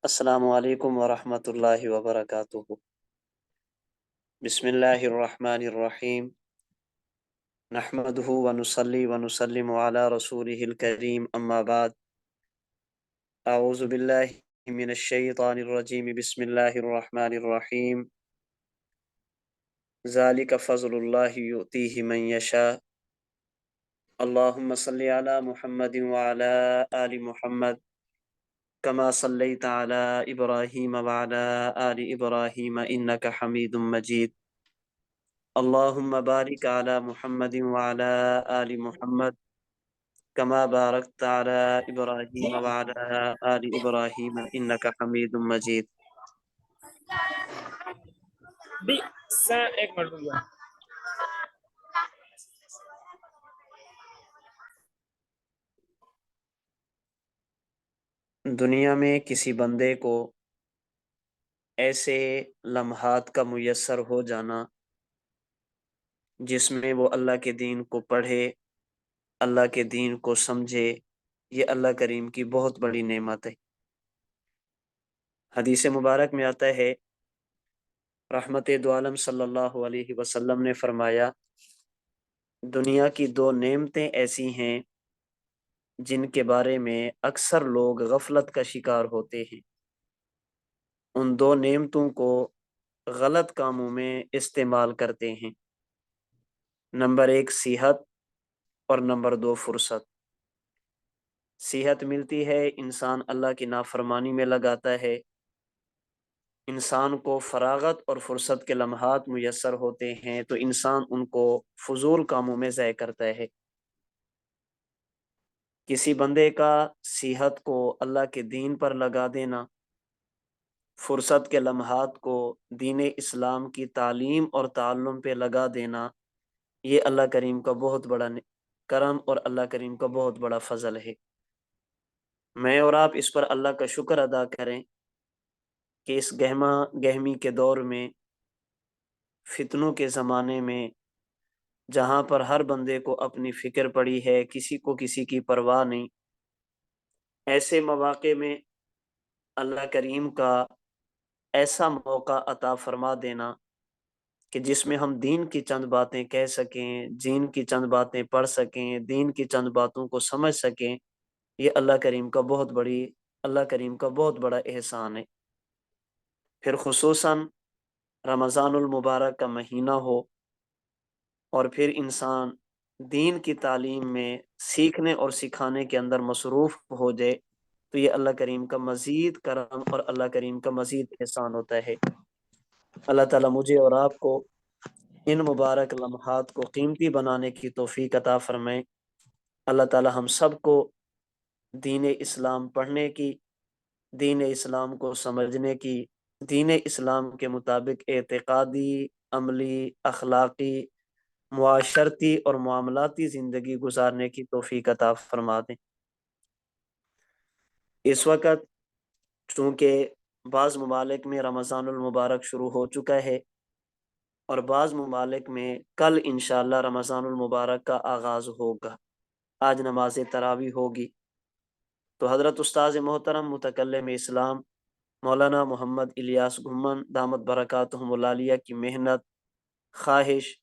अस्सलामु अलैकुम वरहमतुल्लाहि वबरकातुहु। बिस्मिल्लाहिर्रहमानिर्रहीम। नहमदुहु व नुसल्ली व नुसल्लिमु अला रसूलिहिल करीम, अम्मा बाद। अऊज़ु बिल्लाहि मिनश शैतानिर रजीम। बिस्मिल्लाहिर्रहमानिर्रहीम। ज़ालिका फ़ज़्लुल्लाहि युतीहि मन यशा। अल्लाहुम्मा सल्लि अला मुहम्मदिन व अला आलि मुहम्मद कमा सल्लैता अला इब्राहीम व अला आलि इब्राहीम इन्नका हमीदुम मजीद। अल्लाहुम्मा बारिक अला मुहम्मदिन व अला आलि मुहम्मद कमा बारकता अला इब्राहीम व अला आलि इब्राहीम इन्नका हमीदुम मजीद। एक मिनट रुक। दुनिया में किसी बंदे को ऐसे लम्हात का मुयस्सर हो जाना जिसमें वो अल्लाह के दीन को पढ़े, अल्लाह के दीन को समझे, ये अल्लाह करीम की बहुत बड़ी नेमत है। हदीस मुबारक में आता है, रहमत दो आलम सल्लल्लाहु अलैहि वसल्लम ने फरमाया, दुनिया की दो नेमतें ऐसी हैं जिनके बारे में अक्सर लोग गफलत का शिकार होते हैं। उन दो नेमतों को गलत कामों में इस्तेमाल करते हैं। नंबर एक सेहत और नंबर दो फुर्सत। सेहत मिलती है, इंसान अल्लाह की नाफरमानी में लगाता है। इंसान को फरागत और फुर्सत के लम्हात मुयस्सर होते हैं तो इंसान उनको फजूल कामों में ज़ाय करता है। किसी बंदे का सेहत को अल्लाह के दीन पर लगा देना, फुर्सत के लम्हात को दीन इस्लाम की तालीम और ताल्लुम पे लगा देना, ये अल्लाह करीम का बहुत बड़ा करम और अल्लाह करीम का बहुत बड़ा फजल है। मैं और आप इस पर अल्लाह का शुक्र अदा करें कि इस गहमा गहमी के दौर में, फितनों के ज़माने में, जहाँ पर हर बंदे को अपनी फ़िक्र पड़ी है, किसी को किसी की परवाह नहीं, ऐसे मौक़े में अल्लाह करीम का ऐसा मौका अता फरमा देना कि जिसमें हम दीन की चंद बातें कह सकें, दीन की चंद बातें पढ़ सकें, दीन की चंद बातों को समझ सकें, ये अल्लाह करीम का बहुत बड़ा एहसान है। फिर खुसूसन रमज़ानुल मुबारक का महीना हो और फिर इंसान दीन की तालीम में सीखने और सिखाने के अंदर मसरूफ़ हो जाए तो ये अल्लाह करीम का मज़ीद करम और अल्लाह करीम का मज़ीद एहसान होता है। अल्लाह ताला मुझे और आपको इन मुबारक लम्हात को कीमती बनाने की तौफीक अता फरमाए। अल्लाह ताला हम सब को दीन इस्लाम पढ़ने की, दीन इस्लाम को समझने की, दीन इस्लाम के मुताबिक एतक़ादी, अमली, अखलाक़ी, मुआशरती और मामलाती ज़िंदगी गुजारने की तौफीक अता फरमा दें। इस वक़्त चूँकि बाज़ ममालिक में रमज़ानुल मुबारक शुरू हो चुका है और बाज़ ममालिक में कल इंशाअल्लाह रमज़ानुल मुबारक का आगाज़ होगा, आज नमाज तरावी होगी। तो हज़रत उस्ताज़ मोहतरम मुतकल्लिम इस्लाम मौलाना मोहम्मद इलियास घुम्मन दामत बरकातुहुमुल आलिया की मेहनत, ख्वाहिश,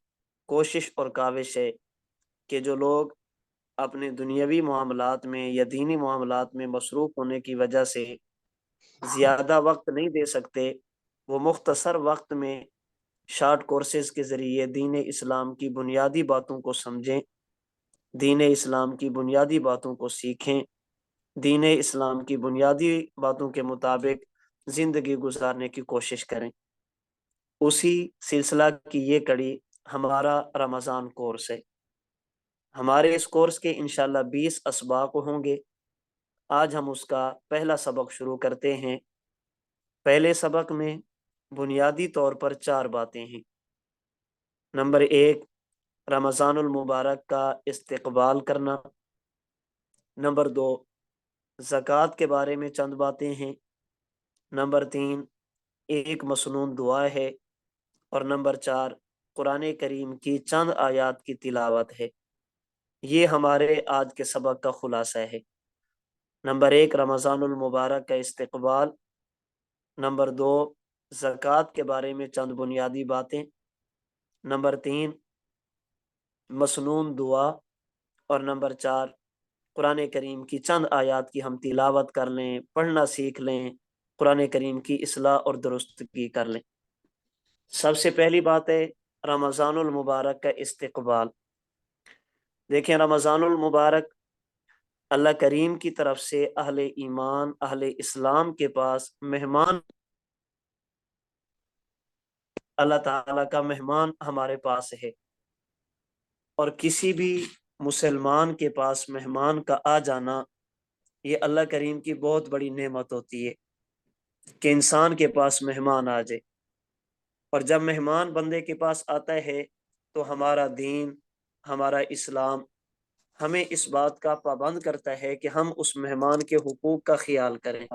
कोशिश और काविश है कि जो लोग अपने दुनियावी मामलात में या दीनी मामलात में मसरूफ़ होने की वजह से ज़्यादा वक्त नहीं दे सकते, वो मुख्तसर वक्त में शार्ट कोर्सेज़ के ज़रिए दीन इस्लाम की बुनियादी बातों को समझें, दीन इस्लाम की बुनियादी बातों को सीखें, दीन इस्लाम की बुनियादी बातों के मुताबिक ज़िंदगी गुजारने की कोशिश करें। उसी सिलसिला की ये कड़ी हमारा रमज़ान कोर्स है। हमारे इस कोर्स के इंशाअल्लाह 20 असबाक होंगे। आज हम उसका पहला सबक शुरू करते हैं। पहले सबक में बुनियादी तौर पर 4 बातें हैं। नंबर 1, रमज़ानुल मुबारक का इस्तक़बाल करना। नंबर 2, ज़कात के बारे में चंद बातें हैं। नंबर 3, एक मसनून दुआ है। और नंबर 4, कुरान करीम की चंद आयात की तिलावत है। ये हमारे आज के सबक का खुलासा है। नंबर 1, रमज़ानुल मुबारक का इस्तक़बाल। नंबर 2 ज़कात के बारे में चंद बुनियादी बातें। नंबर 3 मसनून दुआ। और नंबर 4 कुरान करीम की चंद आयत की हम तिलावत कर लें, पढ़ना सीख लें, कुरान करीम की इस्लाह और दुरुस्तगी कर लें। सबसे पहली बात है रमज़ानुल मुबारक का इस्तकबाल। देखें, रमज़ानुल मुबारक अल्लाह करीम की तरफ से अहले ईमान, अहले इस्लाम के पास मेहमान, अल्लाह ताला का मेहमान हमारे पास है। और किसी भी मुसलमान के पास मेहमान का आ जाना ये अल्लाह करीम की बहुत बड़ी नेमत होती है कि इंसान के पास मेहमान आ जाए। और जब मेहमान बंदे के पास आता है तो हमारा दीन, हमारा इस्लाम हमें इस बात का पाबंद करता है कि हम उस मेहमान के हुकूक का ख्याल करें,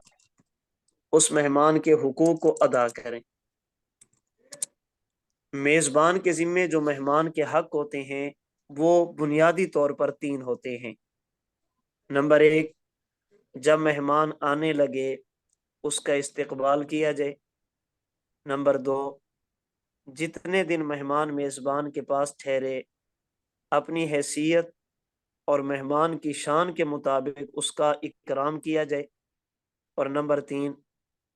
उस मेहमान के हुकूक को अदा करें। मेज़बान के ज़िम्मे जो मेहमान के हक होते हैं वो बुनियादी तौर पर 3 होते हैं। नंबर 1, जब मेहमान आने लगे उसका इस्तकबाल किया जाए। नंबर 2, जितने दिन मेहमान मेज़बान के पास ठहरे अपनी हैसियत और मेहमान की शान के मुताबिक उसका इकराम किया जाए। और नंबर 3,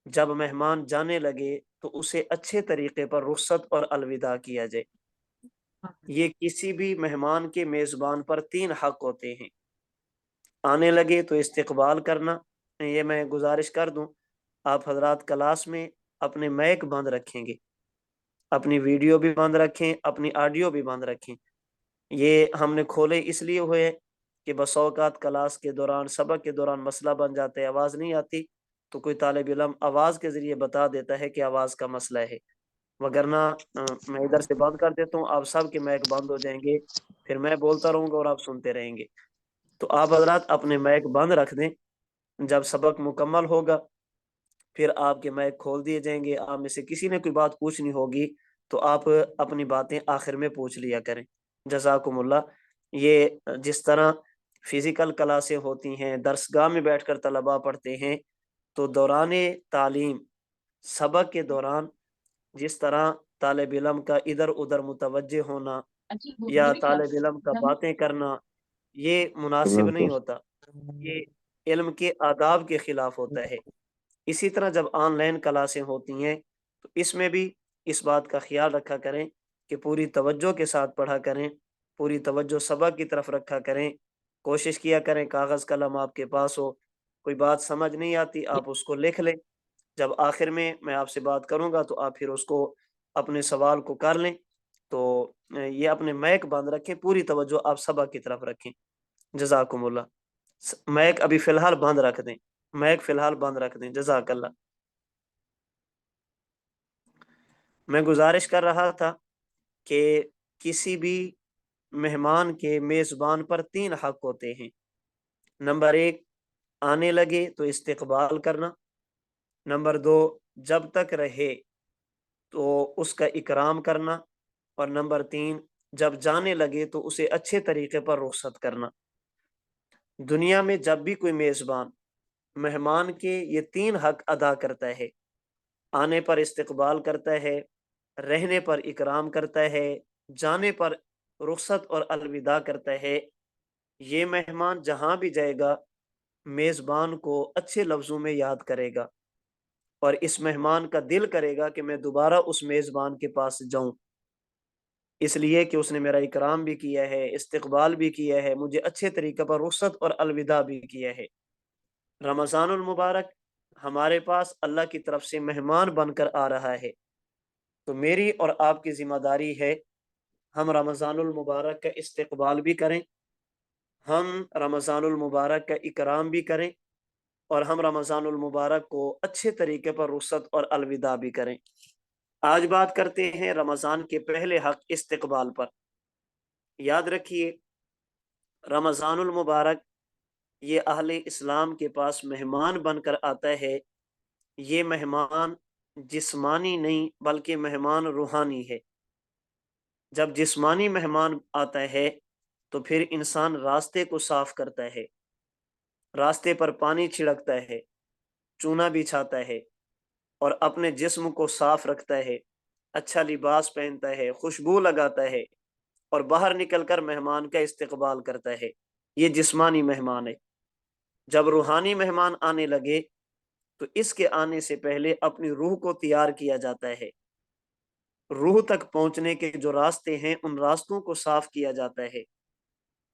जब मेहमान जाने लगे तो उसे अच्छे तरीके पर रुखसत और अलविदा किया जाए। ये किसी भी मेहमान के मेज़बान पर 3 हक होते हैं। आने लगे तो इस्तकबाल करना। ये मैं गुजारिश कर दूं, आप हजरात क्लास में अपने माइक बंद रखेंगे, अपनी वीडियो भी बंद रखें, अपनी ऑडियो भी बंद रखें। ये हमने खोले इसलिए हुए कि बस औकात क्लास के दौरान, सबक के दौरान मसला बन जाता है, आवाज़ नहीं आती तो कोई तालिब इल्म आवाज़ के ज़रिए बता देता है कि आवाज़ का मसला है। वगरना मैं इधर से बंद कर देता हूँ, आप सब के माइक बंद हो जाएंगे, फिर मैं बोलता रहूँगा और आप सुनते रहेंगे। तो आप हजरात अपने माइक बंद रख दें। जब सबक मुकम्मल होगा फिर आपके माइक खोल दिए जाएंगे। आप में से किसी ने कोई बात पूछनी होगी तो आप अपनी बातें आखिर में पूछ लिया करें। जज़ाकुमुल्लाह। ये जिस तरह फिजिकल क्लासें होती हैं, दरसगाह में बैठकर तलबा पढ़ते हैं, तो दौरान तालीम सबक के दौरान जिस तरह तालिब इल्म का इधर उधर मुतवज्जे होना या तालिब इल्म का बातें करना ये मुनासिब नहीं होता, ये इल्म के आदाब के खिलाफ होता है। इसी तरह जब ऑनलाइन क्लासें होती हैं तो इसमें भी इस बात का ख्याल रखा करें कि पूरी तवज्जो के साथ पढ़ा करें, पूरी तवज्जो सबक की तरफ रखा करें। कोशिश किया करें कागज़ कलम आपके पास हो, कोई बात समझ नहीं आती आप उसको लिख लें। जब आखिर में मैं आपसे बात करूँगा तो आप फिर उसको अपने सवाल को कर लें। तो ये अपने माइक बंद रखें, पूरी तवज्जो आप सबक की तरफ रखें। जज़ाकुमुल्लाह। माइक अभी फ़िलहाल बंद रख दें, माइक फ़िलहाल बंद रख दें। जज़ाकल्लाह। मैं गुज़ारिश कर रहा था कि किसी भी मेहमान के मेज़बान पर 3 हक होते हैं। नंबर 1, आने लगे तो इस्तकबाल करना। नंबर 2, जब तक रहे तो उसका इकराम करना। और नंबर 3, जब जाने लगे तो उसे अच्छे तरीके पर रुखसत करना। दुनिया में जब भी कोई मेज़बान मेहमान के ये 3 हक अदा करता है, आने पर इस्तकबाल करता है, रहने पर इकराम करता है, जाने पर रुखसत और अलविदा करता है, ये मेहमान जहाँ भी जाएगा मेज़बान को अच्छे लफ्ज़ों में याद करेगा और इस मेहमान का दिल करेगा कि मैं दोबारा उस मेज़बान के पास जाऊं, इसलिए कि उसने मेरा इकराम भी किया है, इस्तकबाल भी किया है, मुझे अच्छे तरीके पर रुखसत और अलविदा भी किया है। रमज़ानुल मुबारक हमारे पास अल्लाह की तरफ से मेहमान बनकर आ रहा है, तो मेरी और आपकी ज़िम्मेदारी है हम रमज़ानुल मुबारक का इस्तकबाल भी करें, हम रमज़ानुल मुबारक का इकराम भी करें और हम रमज़ानुल मुबारक को अच्छे तरीके पर रुखसत और अलविदा भी करें। आज बात करते हैं रमज़ान के पहले हक इस्तकबाल पर। याद रखिए रमज़ानुल मुबारक ये अहले इस्लाम के पास मेहमान बनकर आता है। ये मेहमान जिस्मानी नहीं बल्कि मेहमान रूहानी है। जब जिस्मानी मेहमान आता है तो फिर इंसान रास्ते को साफ करता है, रास्ते पर पानी छिड़कता है, चूना बिछाता है, اور اپنے جسم کو صاف رکھتا ہے، اچھا لباس پہنتا ہے، خوشبو لگاتا ہے، اور باہر نکل کر مہمان کا استقبال کرتا ہے، یہ جسمانی مہمان ہے۔ جب روحانی مہمان آنے لگے تو اس کے آنے سے پہلے اپنی روح کو تیار کیا جاتا ہے، روح تک پہنچنے کے جو راستے ہیں ان راستوں کو صاف کیا جاتا ہے،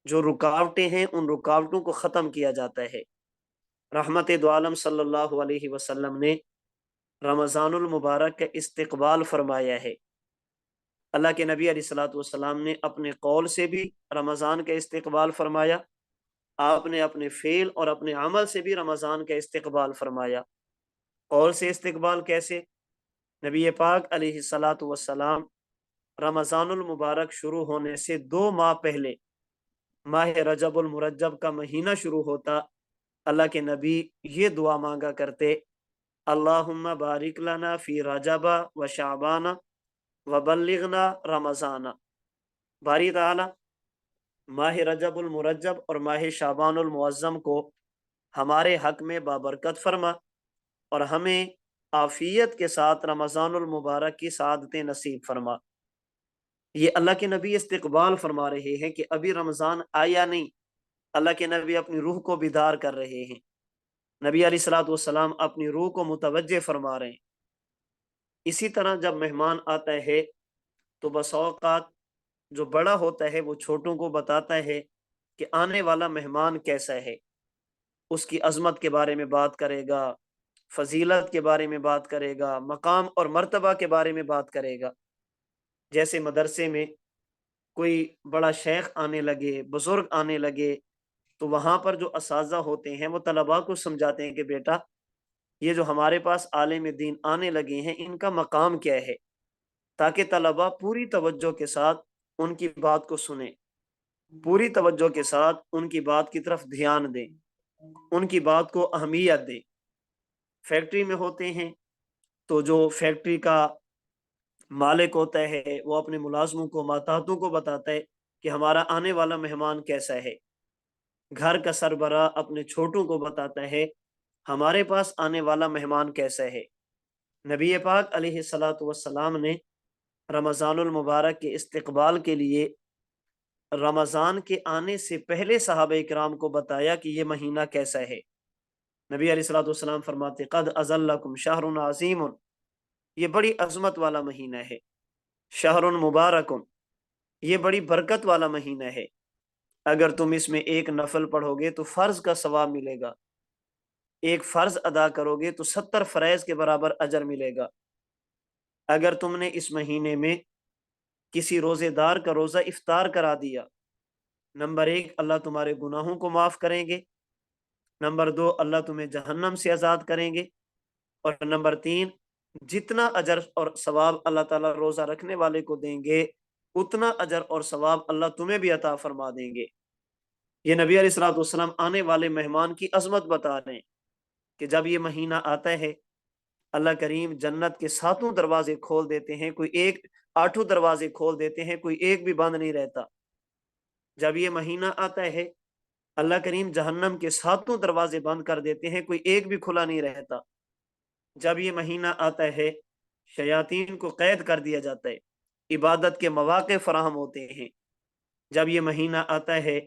جو رکاوٹیں ہیں ان رکاوٹوں کو ختم کیا جاتا ہے۔ رحمت دو عالم صلی اللہ علیہ وسلم نے رمضان المبارک کا استقبال فرمایا ہے۔ اللہ کے نبی علیہ الصلوۃ والسلام نے اپنے قول سے بھی رمضان کا استقبال فرمایا، آپ نے اپنے فعل اور اپنے عمل سے بھی رمضان کا استقبال فرمایا۔ قول سے استقبال کیسے؟ نبی پاک علیہ الصلوۃ والسلام رمضان المبارک شروع ہونے سے 2 ماہ پہلے، ماہ رجب المرجب کا مہینہ شروع ہوتا، اللہ کے نبی یہ دعا مانگا کرتے، اللہم بارک لنا فی رجب و شعبان وبلغنا رمضان۔ باری تعالی ماہ رجب المرجب اور ماہ شعبان المعظم کو ہمارے حق میں بابرکت فرما، اور ہمیں عافیت کے ساتھ رمضان المبارک کی سعادتیں نصیب فرما۔ یہ اللہ کے نبی استقبال فرما رہے ہیں کہ ابھی رمضان آیا نہیں، اللہ کے نبی اپنی روح کو بیدار کر رہے ہیں، نبی علیہ الصلوۃ والسلام اپنی روح کو متوجہ فرما رہے ہیں۔ اسی طرح جب مہمان آتا ہے تو بس اوقات جو بڑا ہوتا ہے وہ چھوٹوں کو بتاتا ہے کہ آنے والا مہمان کیسا ہے، اس کی عظمت کے بارے میں بات کرے گا، فضیلت کے بارے میں بات کرے گا، مقام اور مرتبہ کے بارے میں بات کرے گا۔ جیسے مدرسے میں کوئی بڑا شیخ آنے لگے، بزرگ آنے لگے، تو وہاں پر جو اساتذہ ہوتے ہیں وہ طلباء کو سمجھاتے ہیں کہ بیٹا یہ جو ہمارے پاس عالم دین آنے لگے ہیں ان کا مقام کیا ہے، تاکہ طلباء پوری توجہ کے ساتھ ان کی بات کو سنیں، پوری توجہ کے ساتھ ان کی بات کی طرف دھیان دیں، ان کی بات کو اہمیت دیں۔ فیکٹری میں ہوتے ہیں تو جو فیکٹری کا مالک ہوتا ہے وہ اپنے ملازموں کو، ماتحتوں کو بتاتا ہے کہ ہمارا آنے والا مہمان کیسا ہے۔ گھر کا سربراہ اپنے چھوٹوں کو بتاتا ہے ہمارے پاس آنے والا مہمان کیسا ہے۔ نبی پاک علیہ الصلوۃ والسلام نے رمضان المبارک کے استقبال کے لیے رمضان کے آنے سے پہلے صحابہ کرام کو بتایا کہ یہ مہینہ کیسا ہے۔ نبی علیہ الصلوۃ والسلام فرماتے قد اذلکم شہر عظیم، یہ بڑی عظمت والا مہینہ ہے، شہر مبارک، یہ بڑی برکت والا مہینہ ہے، اگر تم اس میں ایک نفل پڑھو گے تو فرض کا ثواب ملے گا، ایک فرض ادا کرو گے تو 70 فرائض کے برابر اجر ملے گا۔ اگر تم نے اس مہینے میں کسی روزے دار کا روزہ افطار کرا دیا، نمبر 1 اللہ تمہارے گناہوں کو معاف کریں گے، نمبر 2 اللہ تمہیں جہنم سے آزاد کریں گے، اور نمبر 3 جتنا اجر اور ثواب اللہ تعالیٰ روزہ رکھنے والے کو دیں گے اتنا اجر اور ثواب اللہ تمہیں بھی عطا فرما دیں گے۔ یہ نبی علیہ الصلوۃ والسلام آنے والے مہمان کی عظمت بتا رہے ہیں کہ جب یہ مہینہ آتا ہے اللہ کریم جنت کے 7 دروازے کھول دیتے ہیں، کوئی ایک 8 دروازے کھول دیتے ہیں، کوئی ایک بھی بند نہیں رہتا۔ جب یہ مہینہ آتا ہے اللہ کریم جہنم کے 7 دروازے بند کر دیتے ہیں، کوئی ایک بھی کھلا نہیں رہتا۔ جب یہ مہینہ آتا ہے شیاطین کو قید کر دیا جاتا ہے، عبادت کے مواقع فراہم ہوتے ہیں۔ جب یہ مہینہ آتا ہے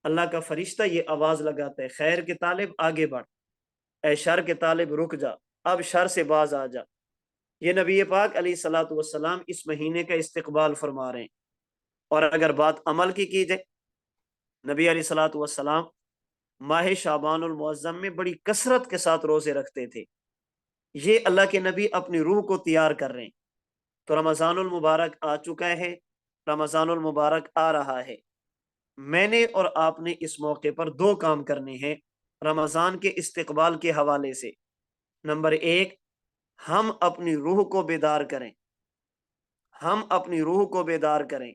اللہ کا فرشتہ یہ آواز لگاتا ہے خیر کے طالب آگے بڑھ، اے شر کے طالب رک جا، اب شر سے باز آ جا۔ یہ نبی پاک علیہ الصلوۃ والسلام اس مہینے کا استقبال فرما رہے ہیں۔ اور اگر بات عمل کی جائے، نبی علیہ الصلوۃ والسلام ماہ شعبان المعظم میں بڑی کثرت کے ساتھ روزے رکھتے تھے۔ یہ اللہ کے نبی اپنی روح کو تیار کر رہے ہیں۔ تو رمضان المبارک آ چکا ہے، رمضان المبارک آ رہا ہے، میں نے اور آپ نے اس موقع پر 2 کام کرنے ہیں رمضان کے استقبال کے حوالے سے۔ نمبر 1 ہم اپنی روح کو بیدار کریں، ہم اپنی روح کو بیدار کریں،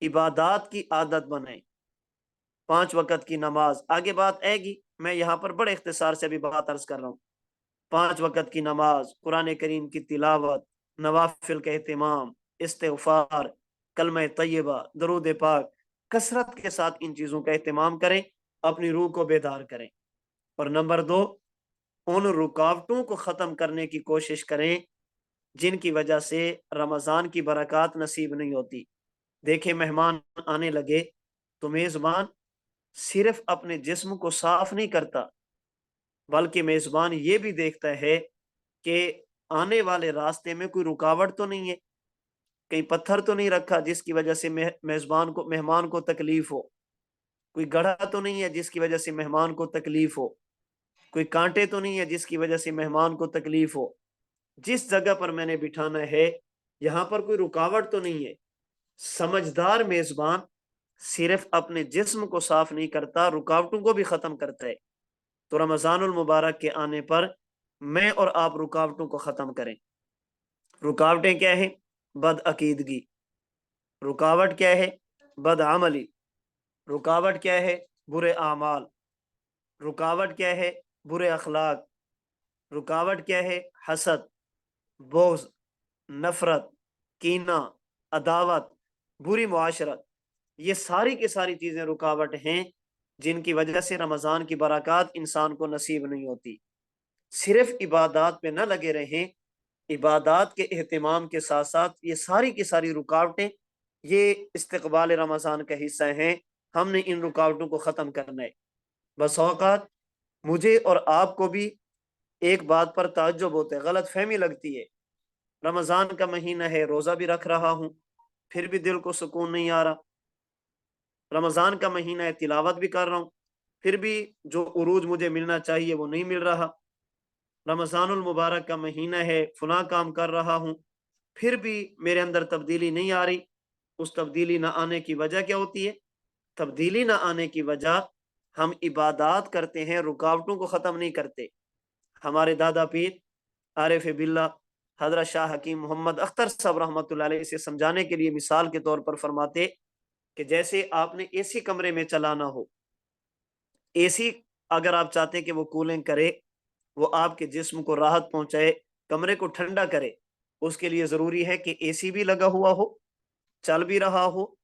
عبادات کی عادت بنائیں، 5 وقت کی نماز، آگے بات آئے گی، میں یہاں پر بڑے اختصار سے بھی بات عرض کر رہا ہوں۔ 5 وقت کی نماز، قرآن کریم کی تلاوت، نوافل کا اہتمام، استغفار، کلمہ طیبہ، درود پاک، کثرت کے ساتھ ان چیزوں کا اہتمام کریں، اپنی روح کو بیدار کریں۔ اور نمبر 2 उन रुकावटों को ख़त्म करने की कोशिश करें जिनकी वजह से रमज़ान की बरक़ात नसीब नहीं होती। देखें, मेहमान आने लगे तो मेज़बान सिर्फ अपने जिस्म को साफ नहीं करता, बल्कि मेज़बान ये भी देखता है कि आने वाले रास्ते में कोई रुकावट तो नहीं है, कहीं पत्थर तो नहीं रखा जिसकी वजह से मेहमान को तकलीफ हो, कोई गड्ढा तो नहीं है जिसकी वजह से मेहमान को तकलीफ हो, कोई कांटे तो नहीं है जिसकी वजह से मेहमान को तकलीफ हो। जिस जगह पर मैंने बिठाना है यहाँ पर कोई रुकावट तो नहीं है। समझदार मेजबान सिर्फ अपने जिस्म को साफ नहीं करता, रुकावटों को भी खत्म करता है। तो रमजानुल मुबारक के आने पर मैं और आप रुकावटों को खत्म करें। रुकावटें क्या है? बदअकीदगी। रुकावट क्या है? बदअमली। रुकावट क्या है? बुरे आमाल। रुकावट क्या है? बुरे अखलाक। रुकावट क्या है? हसद, बोझ, नफरत, कीना, अदावत, बुरी मुआशरत। ये सारी की सारी चीजें रुकावट हैं जिनकी वजह से रमजान की बरकत इंसान को नसीब नहीं होती। सिर्फ इबादत पे न लगे रहें, इबादत के एहतमाम के साथ साथ ये सारी की सारी रुकावटें ये इस्तकबाल रमजान का हिस्सा हैं। हमने इन रुकावटों को ख़त्म करना है। बस औकात मुझे और आपको भी एक बात पर ताज्जुब होता है, गलत फहमी लगती है। रमजान का महीना है, रोजा भी रख रहा हूँ, फिर भी दिल को सुकून नहीं आ रहा। रमजान का महीना है, तिलावत भी कर रहा हूँ, फिर भी जो उरूज मुझे मिलना चाहिए वो नहीं मिल रहा। रमजानुल मुबारक का महीना है, फुला काम कर रहा हूँ, फिर भी मेरे अंदर तब्दीली नहीं आ रही। उस तब्दीली ना आने की वजह क्या होती है? तब्दीली ना आने की वजह हम इबादत करते हैं, रुकावटों को ख़त्म नहीं करते। हमारे दादा पीर आरिफ बिल्ला हजरत शाह हकीम मोहम्मद अख्तर साहब रहमतुल्लाह अलैह इसे समझाने के लिए मिसाल के तौर पर फरमाते कि जैसे आपने एसी कमरे में चलाना हो, एसी अगर आप चाहते हैं कि वो कूलिंग करे, वो आपके जिस्म को राहत पहुंचाए, कमरे को ठंडा करे, उसके लिए जरूरी है कि एसी भी लगा हुआ हो, चल भी रहा हो,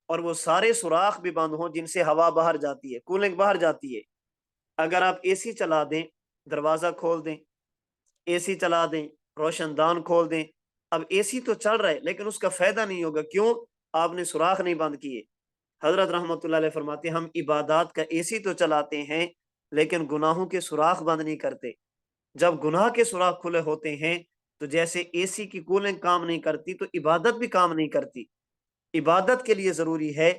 और वो सारे सुराख भी बंद हो जिनसे हवा बाहर जाती है, कूलिंग बाहर जाती है। अगर आप एसी चला दें, दरवाजा खोल दें, एसी चला दें, रोशनदान खोल दें, अब एसी तो चल रहा है लेकिन उसका फायदा नहीं होगा। क्यों? आपने सुराख नहीं बंद किए। हजरत रहमतुल्लाह अलैह फरमाते हम इबादत का एसी तो चलाते हैं लेकिन गुनाहों के सुराख बंद नहीं करते। जब गुनाह के सुराख खुले होते हैं तो जैसे एसी की कूलिंग काम नहीं करती तो इबादत भी काम नहीं करती। इबादत के लिए जरूरी है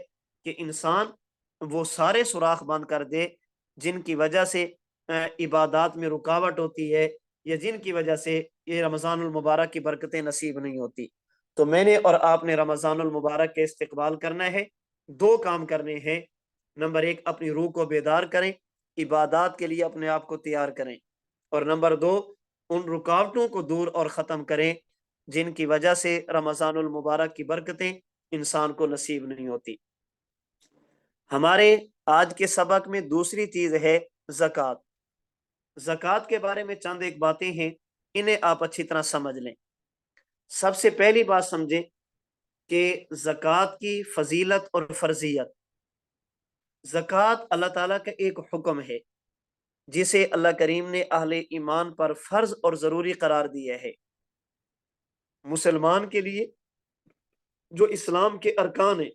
कि इंसान वो सारे सुराख बंद कर दे जिनकी वजह से इबादत में रुकावट होती है या जिनकी वजह से ये रमजानुल मुबारक की बरकतें नसीब नहीं होती। तो मैंने और आपने रमजानुल मुबारक के इस्तेकबाल करना है। दो काम करने हैं। नंबर एक, अपनी रूह को बेदार करें, इबादत के लिए अपने आप को तैयार करें। और नंबर दो, उन रुकावटों को दूर और ख़त्म करें जिनकी वजह से रमजानुल मुबारक की बरकतें इंसान को नसीब नहीं होती। हमारे आज के सबक में दूसरी चीज है ज़कात। ज़कात के बारे में चंद एक बातें हैं, इन्हें आप अच्छी तरह समझ लें। सबसे पहली बात समझें कि ज़कात की फजीलत और फर्जियत। ज़कात अल्लाह ताला का एक हुक्म है जिसे अल्लाह करीम ने अहले ईमान पर फर्ज और जरूरी करार दिया है। मुसलमान के लिए जो इस्लाम के अरकान हैं,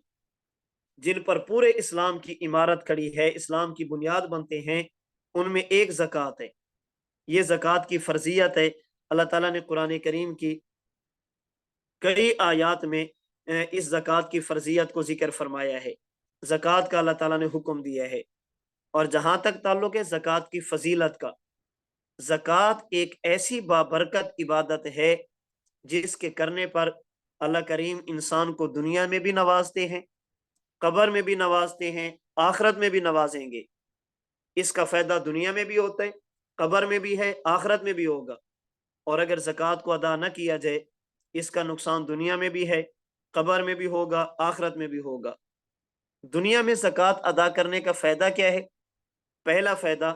जिन पर पूरे इस्लाम की इमारत खड़ी है, इस्लाम की बुनियाद बनते हैं, उनमें एक ज़कात है। ये ज़कात की फर्जियत है। अल्लाह ताला ने कुरान करीम की कई आयात में इस ज़कात की फर्जियत को जिक्र फरमाया है। ज़कात का अल्लाह ताला ने हुक्म दिया है। और जहां तक ताल्लुक है ज़कात की फजीलत का, ज़कात एक ऐसी बाबरकत इबादत है जिसके करने पर अल्लाह करीम इंसान को दुनिया में भी नवाजते हैं, कब्र में भी नवाजते हैं, आखिरत में भी नवाजेंगे। इसका फायदा दुनिया में भी होता है, कब्र में भी है, आखिरत में भी होगा। और अगर ज़कात को अदा न किया जाए, इसका नुकसान दुनिया में भी है, कब्र में भी होगा, आखिरत में भी होगा। दुनिया में ज़कात अदा करने का फायदा क्या है? पहला फायदा,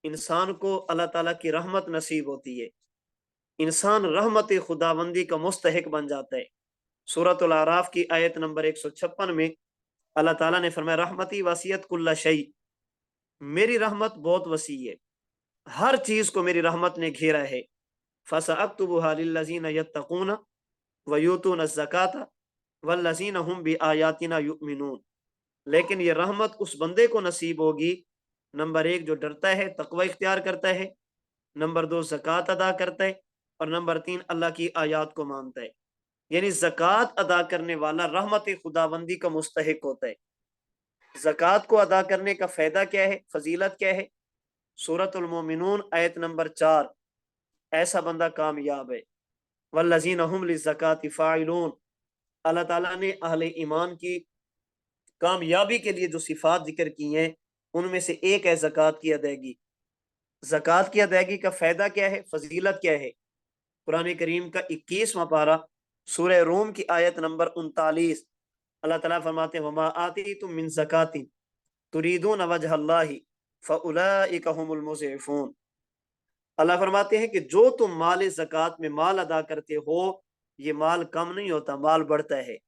इंसान को अल्लाह ताला की रहमत नसीब होती है। इंसान रहमत खुदाबंदी का मुस्तहिक बन जाता है। सूरतुल आराफ की आयत नंबर 156 में अल्लाह ताला ने फरमाया रहमती वसीयत कुल्ला शै, मेरी रहमत बहुत वसी है, हर चीज को मेरी रहमत ने घेरा है। फसअक्तुबुहा लिल्लज़ीन यत्तक़ून व यूतून ज़कात वल्लज़ीन हुम बिआयातिना युमिनून। लेकिन ये रहमत उस बंदे को नसीब होगी, नंबर एक, जो डरता है, तकवा इख्तियार करता है, नंबर दो, ज़कात अदा करता है, और नंबर तीन, अल्लाह की आयात को मानता है। यानी ज़कात अदा करने वाला रहमत खुदाबंदी का मुस्तहिक होता है। ज़कात को अदा करने का फायदा क्या है, फजीलत क्या है? सूरतुल मोमिनून आयत नंबर 4, ऐसा बंदा कामयाब है। वल्लज़ीना हुम लिज़्ज़काति फ़ाइलून। अल्लाह ताला ने अहले ईमान की कामयाबी के लिए जो सिफात जिक्र की हैं, उनमें से एक है ज़कात की अदायगी। ज़कात की अदायगी का फायदा क्या है, फजीलत क्या है? कुरान करीम का 21वां पारा सूरह रूम की आयत नंबर 39, अल्लाह ताला फरमाते हैं, वमा आतीतुम मिन ज़कातिन तुरीदून वजहल्लाहि फउलाइका हुमुल मुज़इफून। अल्लाह फरमाते हैं कि जो तुम माल ज़कात में माल अदा करते हो, ये माल कम नहीं होता, माल बढ़ता है।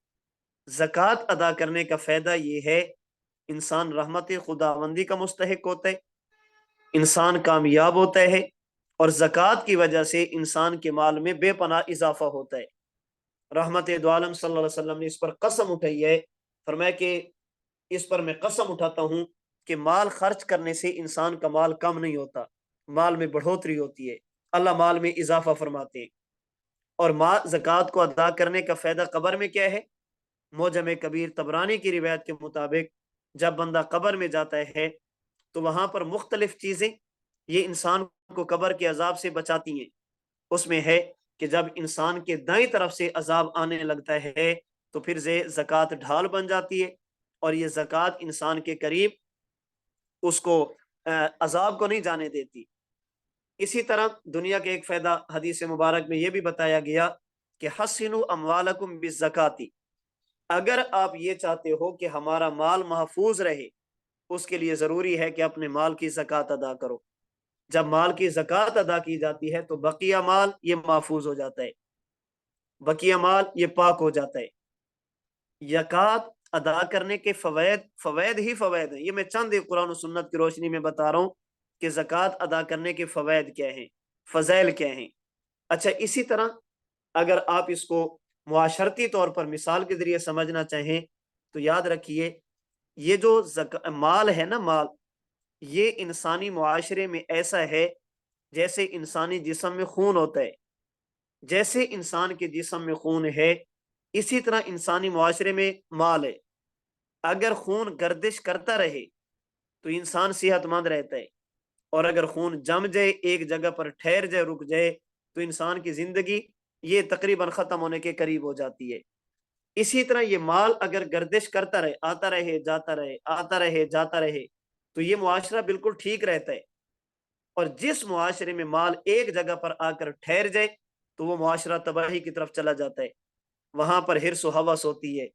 ज़कात अदा करने का फायदा ये है, इंसान रहमत खुदावंदी का मुस्तहिक होता है, इंसान कामयाब होता है, और ज़कात की वजह से इंसान के माल में बेपनाह इजाफा होता है। रहमत दो आलम सल्लल्लाहु अलैहि वसल्लम ने इस पर कसम उठाई है, फरमाया कि इस पर मैं कसम उठाता हूँ कि माल खर्च करने से इंसान का माल कम नहीं होता, माल में बढ़ोतरी होती है, अल्लाह माल में इजाफा फरमाते हैं। और माल ज़कात को अदा करने का फायदा कब्र में क्या है? मोजम कबीर तबरानी की रिवायत के मुताबिक जब बंदा कब्र में जाता है तो वहां पर मुख्तलिफ चीजें ये इंसान को कब्र के अजाब से बचाती हैं। उसमें है कि जब इंसान के दाईं तरफ से अजाब आने लगता है तो फिर से ज़कात ढाल बन जाती है, और ये ज़कात इंसान के करीब उसको अजाब को नहीं जाने देती। इसी तरह दुनिया के एक फायदा हदीस मुबारक में यह भी बताया गया कि हस्सिनु अमवालकुम बिज़्ज़काती। अगर आप ये चाहते हो कि हमारा माल महफूज रहे, उसके लिए जरूरी है कि अपने माल की ज़कात अदा करो। जब माल की ज़कात अदा की जाती है तो बकिया माल ये महफूज हो जाता है, बकिया माल ये पाक हो जाता है। ज़कात अदा करने के फवैद फवैद ही फवैद हैं। ये मैं चंद एक कुरान और सुन्नत की रोशनी में बता रहा हूँ कि ज़कात अदा करने के फवैद क्या हैं, फजैल क्या हैं। अच्छा, इसी तरह अगर आप इसको मुआशरती तौर पर मिसाल के जरिए समझना चाहें तो याद रखिए, ये जो माल है ना, माल, ये इंसानी मुआशरे में ऐसा है जैसे इंसानी जिस्म में खून होता है। जैसे इंसान के जिस्म में खून है, इसी तरह इंसानी मुआशरे में माल है। अगर खून गर्दिश करता रहे तो इंसान सेहतमंद रहता है, और अगर खून जम जाए, एक जगह पर ठहर जाए, रुक जाए, तो इंसान की जिंदगी ये तकरीबन खत्म होने के करीब हो जाती है। इसी तरह ये माल अगर गर्दिश करता रहे, आता रहे जाता रहे, आता रहे जाता रहे, तो ये मुआशरा बिल्कुल ठीक रहता है। और जिस मुआशरे में माल एक जगह पर आकर ठहर जाए तो वो मुआशरा तबाही की तरफ चला जाता है। वहां पर हिर्स व हवस होती है,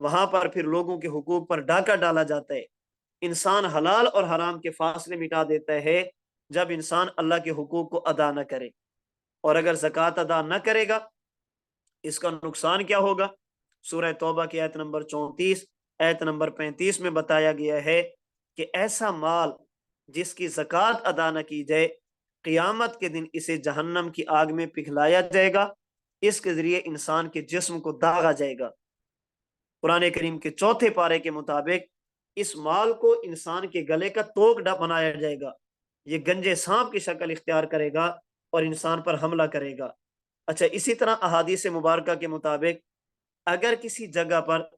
वहां पर फिर लोगों के हुकूक पर डाका डाला जाता है। इंसान हलाल और हराम के फासले मिटा देता है जब इंसान अल्लाह के हुकूक को अदा न करे। और अगर ज़कात अदा न करेगा, इसका नुकसान क्या होगा? सूरह तौबा की आयत नंबर 34, आयत नंबर 35 में बताया गया है कि ऐसा माल जिसकी ज़कात अदा न की जाए, क़ियामत के दिन इसे जहन्नम की आग में पिघलाया जाएगा, इसके जरिए इंसान के जिस्म को दागा जाएगा। कुरान करीम के चौथे पारे के मुताबिक इस माल को इंसान के गले का तोक बनाया जाएगा, ये गंजे सांप की शक्ल इख्तियार करेगा और इंसान पर हमला करेगा। अच्छा, इसी तरह अहादीस मुबारक के मुताबिक अगर किसी जगह पर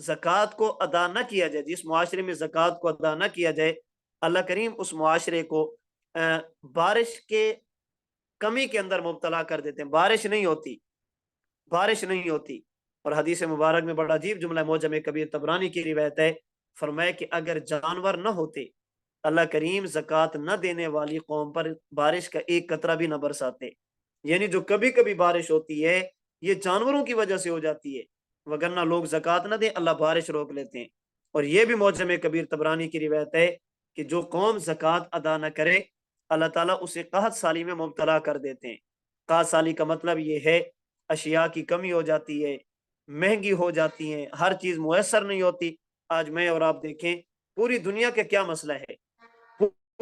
ज़कात को अदा न किया जाए, जिस मुआशरे में ज़कात को अदा न किया जाए, अल्लाह करीम उस मुआशरे को बारिश के कमी के अंदर मुब्तला कर देते हैं। बारिश नहीं होती, बारिश नहीं होती। और हदीस मुबारक में बड़ा अजीब जुमला, मोजम कबीर तबरानी की रिवायत है, फरमाया कि अगर जानवर न होते, अल्लाह करीम ज़कात न देने वाली कौम पर बारिश का एक कतरा भी न बरसाते। यानी जो कभी कभी बारिश होती है ये जानवरों की वजह से हो जाती है, वगरना लोग ज़कात न दें, अल्लाह बारिश रोक लेते हैं। और ये भी मोजम कबीर तबरानी की रिवायत है कि जो कौम ज़कात अदा न करे, अल्लाह ताला उसे कहत साली में मुब्तला कर देते हैं। कहत साली का मतलब ये है अशिया की कमी हो जाती है, महंगी हो जाती है, हर चीज मुयसर नहीं होती। आज मैं और आप देखें पूरी दुनिया का क्या मसला है,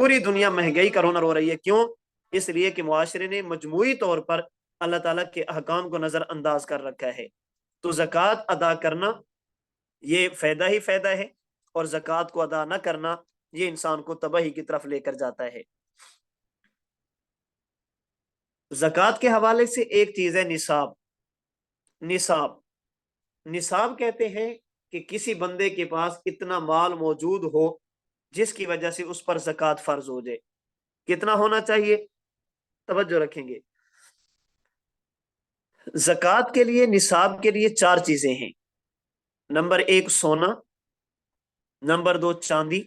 पूरी दुनिया महंगाई का हुनर हो रही है। क्यों? इसलिए कि मुआशरे ने मजमूई तौर पर अल्लाह ताला के अहकाम को नजरअंदाज कर रखा है। तो ज़कात अदा करना ये फायदा ही फायदा है, और ज़कात को अदा न करना ये इंसान को तबाही की तरफ लेकर जाता है। ज़कात के हवाले से एक चीज है निसाब। निसाब निसाब कहते हैं कि किसी बंदे के पास इतना माल मौजूद हो जिसकी वजह से उस पर ज़कात फर्ज हो जाए। कितना होना चाहिए? तवज्जो रखेंगे। ज़कात के लिए, निसाब के लिए चार चीजें हैं। नंबर एक सोना, नंबर दो चांदी,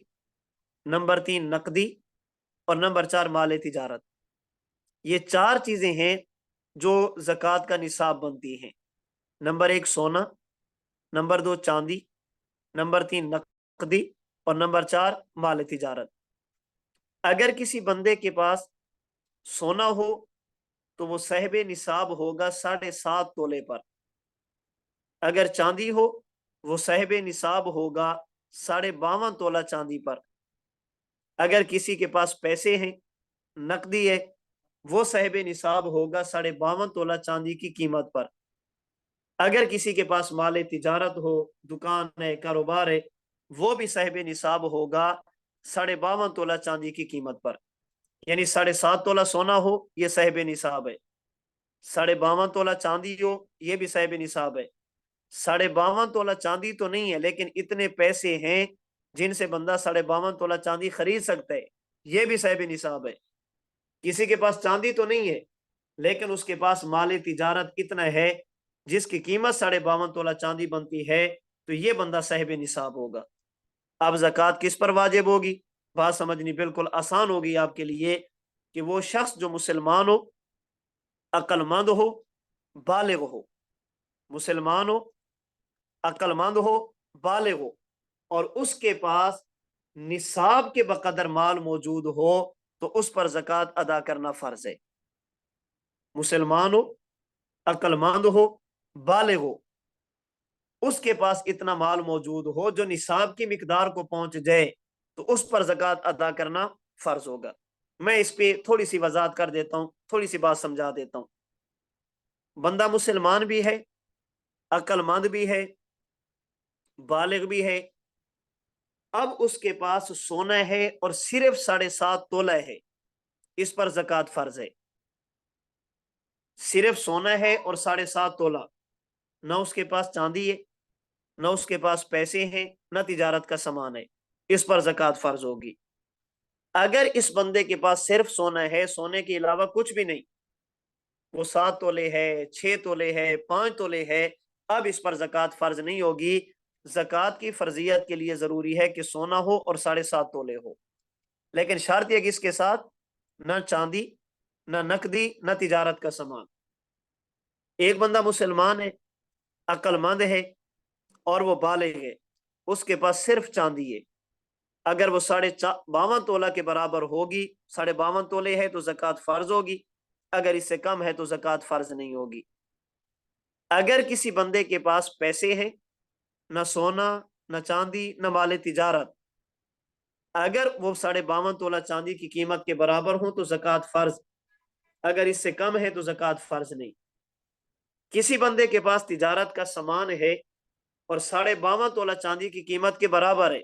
नंबर तीन नकदी, और नंबर चार माल तिजारत। ये चार चीजें हैं जो ज़कात का निसाब बनती हैं। नंबर एक सोना, नंबर दो चांदी, नंबर तीन नकदी, और नंबर चार माल तिजारत। अगर किसी बंदे के पास सोना हो तो वो साहिब निसाब होगा 7.5 तोले पर। अगर चांदी हो वो साहिब निसाब होगा 52.5 तोला चांदी पर। अगर किसी के पास पैसे हैं, नकदी है, वो साहिब निसाब होगा 52.5 तोला चांदी की कीमत पर। अगर किसी के पास माल तिजारत हो, दुकान है, कारोबार है, वो भी साहिब निसाब होगा 52.5 तोला चांदी की कीमत पर। यानी 7.5 तोला सोना हो, ये साहिब निसाब है। 52.5 तोला चांदी हो, ये भी साहिब निसाब है। 52.5 तोला चांदी तो नहीं है, लेकिन इतने पैसे हैं जिनसे बंदा 52.5 तोला चांदी खरीद सकता है, ये भी साहिब निसाब है। किसी के पास चांदी तो नहीं है, लेकिन उसके पास माल तिजारत इतना है जिसकी कीमत 52.5 तोला चांदी बनती है, तो ये बंदा साहिब निसाब होगा। अब ज़कात किस पर वाजिब होगी? बात समझनी बिल्कुल आसान होगी आपके लिए कि वो शख्स जो मुसलमान हो, अक्लमंद हो, बालिग हो। मुसलमान हो, अक्लमंद हो, बालिग हो, और उसके पास निसाब के बकदर माल मौजूद हो तो उस पर ज़कात अदा करना फर्ज है। मुसलमान हो, अक्लमंद हो, बालिग हो, उसके पास इतना माल मौजूद हो जो निसाब की मिकदार को पहुंच जाए तो उस पर ज़कात अदा करना फर्ज होगा। मैं इस पे थोड़ी सी वजाहत कर देता हूं, थोड़ी सी बात समझा देता हूं। बंदा मुसलमान भी है, अक्लमंद भी है, बालिग भी है। अब उसके पास सोना है और सिर्फ 7.5 तोला है, इस पर ज़कात फर्ज है। सिर्फ सोना है और 7.5 तोला, ना उसके पास चांदी है, ना उसके पास पैसे हैं, ना तिजारत का सामान है, इस पर ज़कात फर्ज होगी। अगर इस बंदे के पास सिर्फ सोना है, सोने के अलावा कुछ भी नहीं, वो 7 तोले है, 6 तोले है, 5 तोले है, अब इस पर ज़कात फर्ज नहीं होगी। ज़कात की फर्जियत के लिए जरूरी है कि सोना हो और 7.5 तोले हो, लेकिन शर्त यह कि इसके साथ न चांदी, न नकदी, न तिजारत का सामान। एक बंदा मुसलमान है, अक्लमंद है, और वो बालिग है, उसके पास सिर्फ चांदी है। अगर वो 52 तोला के बराबर होगी, 52 तोले है तो ज़कात फर्ज होगी। अगर इससे कम है तो ज़कात फर्ज नहीं होगी। अगर किसी बंदे के पास पैसे हैं, न सोना, न चांदी, न माल तिजारत, अगर वो 52 तोला चांदी की कीमत के बराबर हो तो ज़कात फर्ज, अगर इससे कम है तो ज़कात फर्ज नहीं। किसी बंदे के पास तिजारत का सामान है और 52 तोला चांदी की कीमत के बराबर है,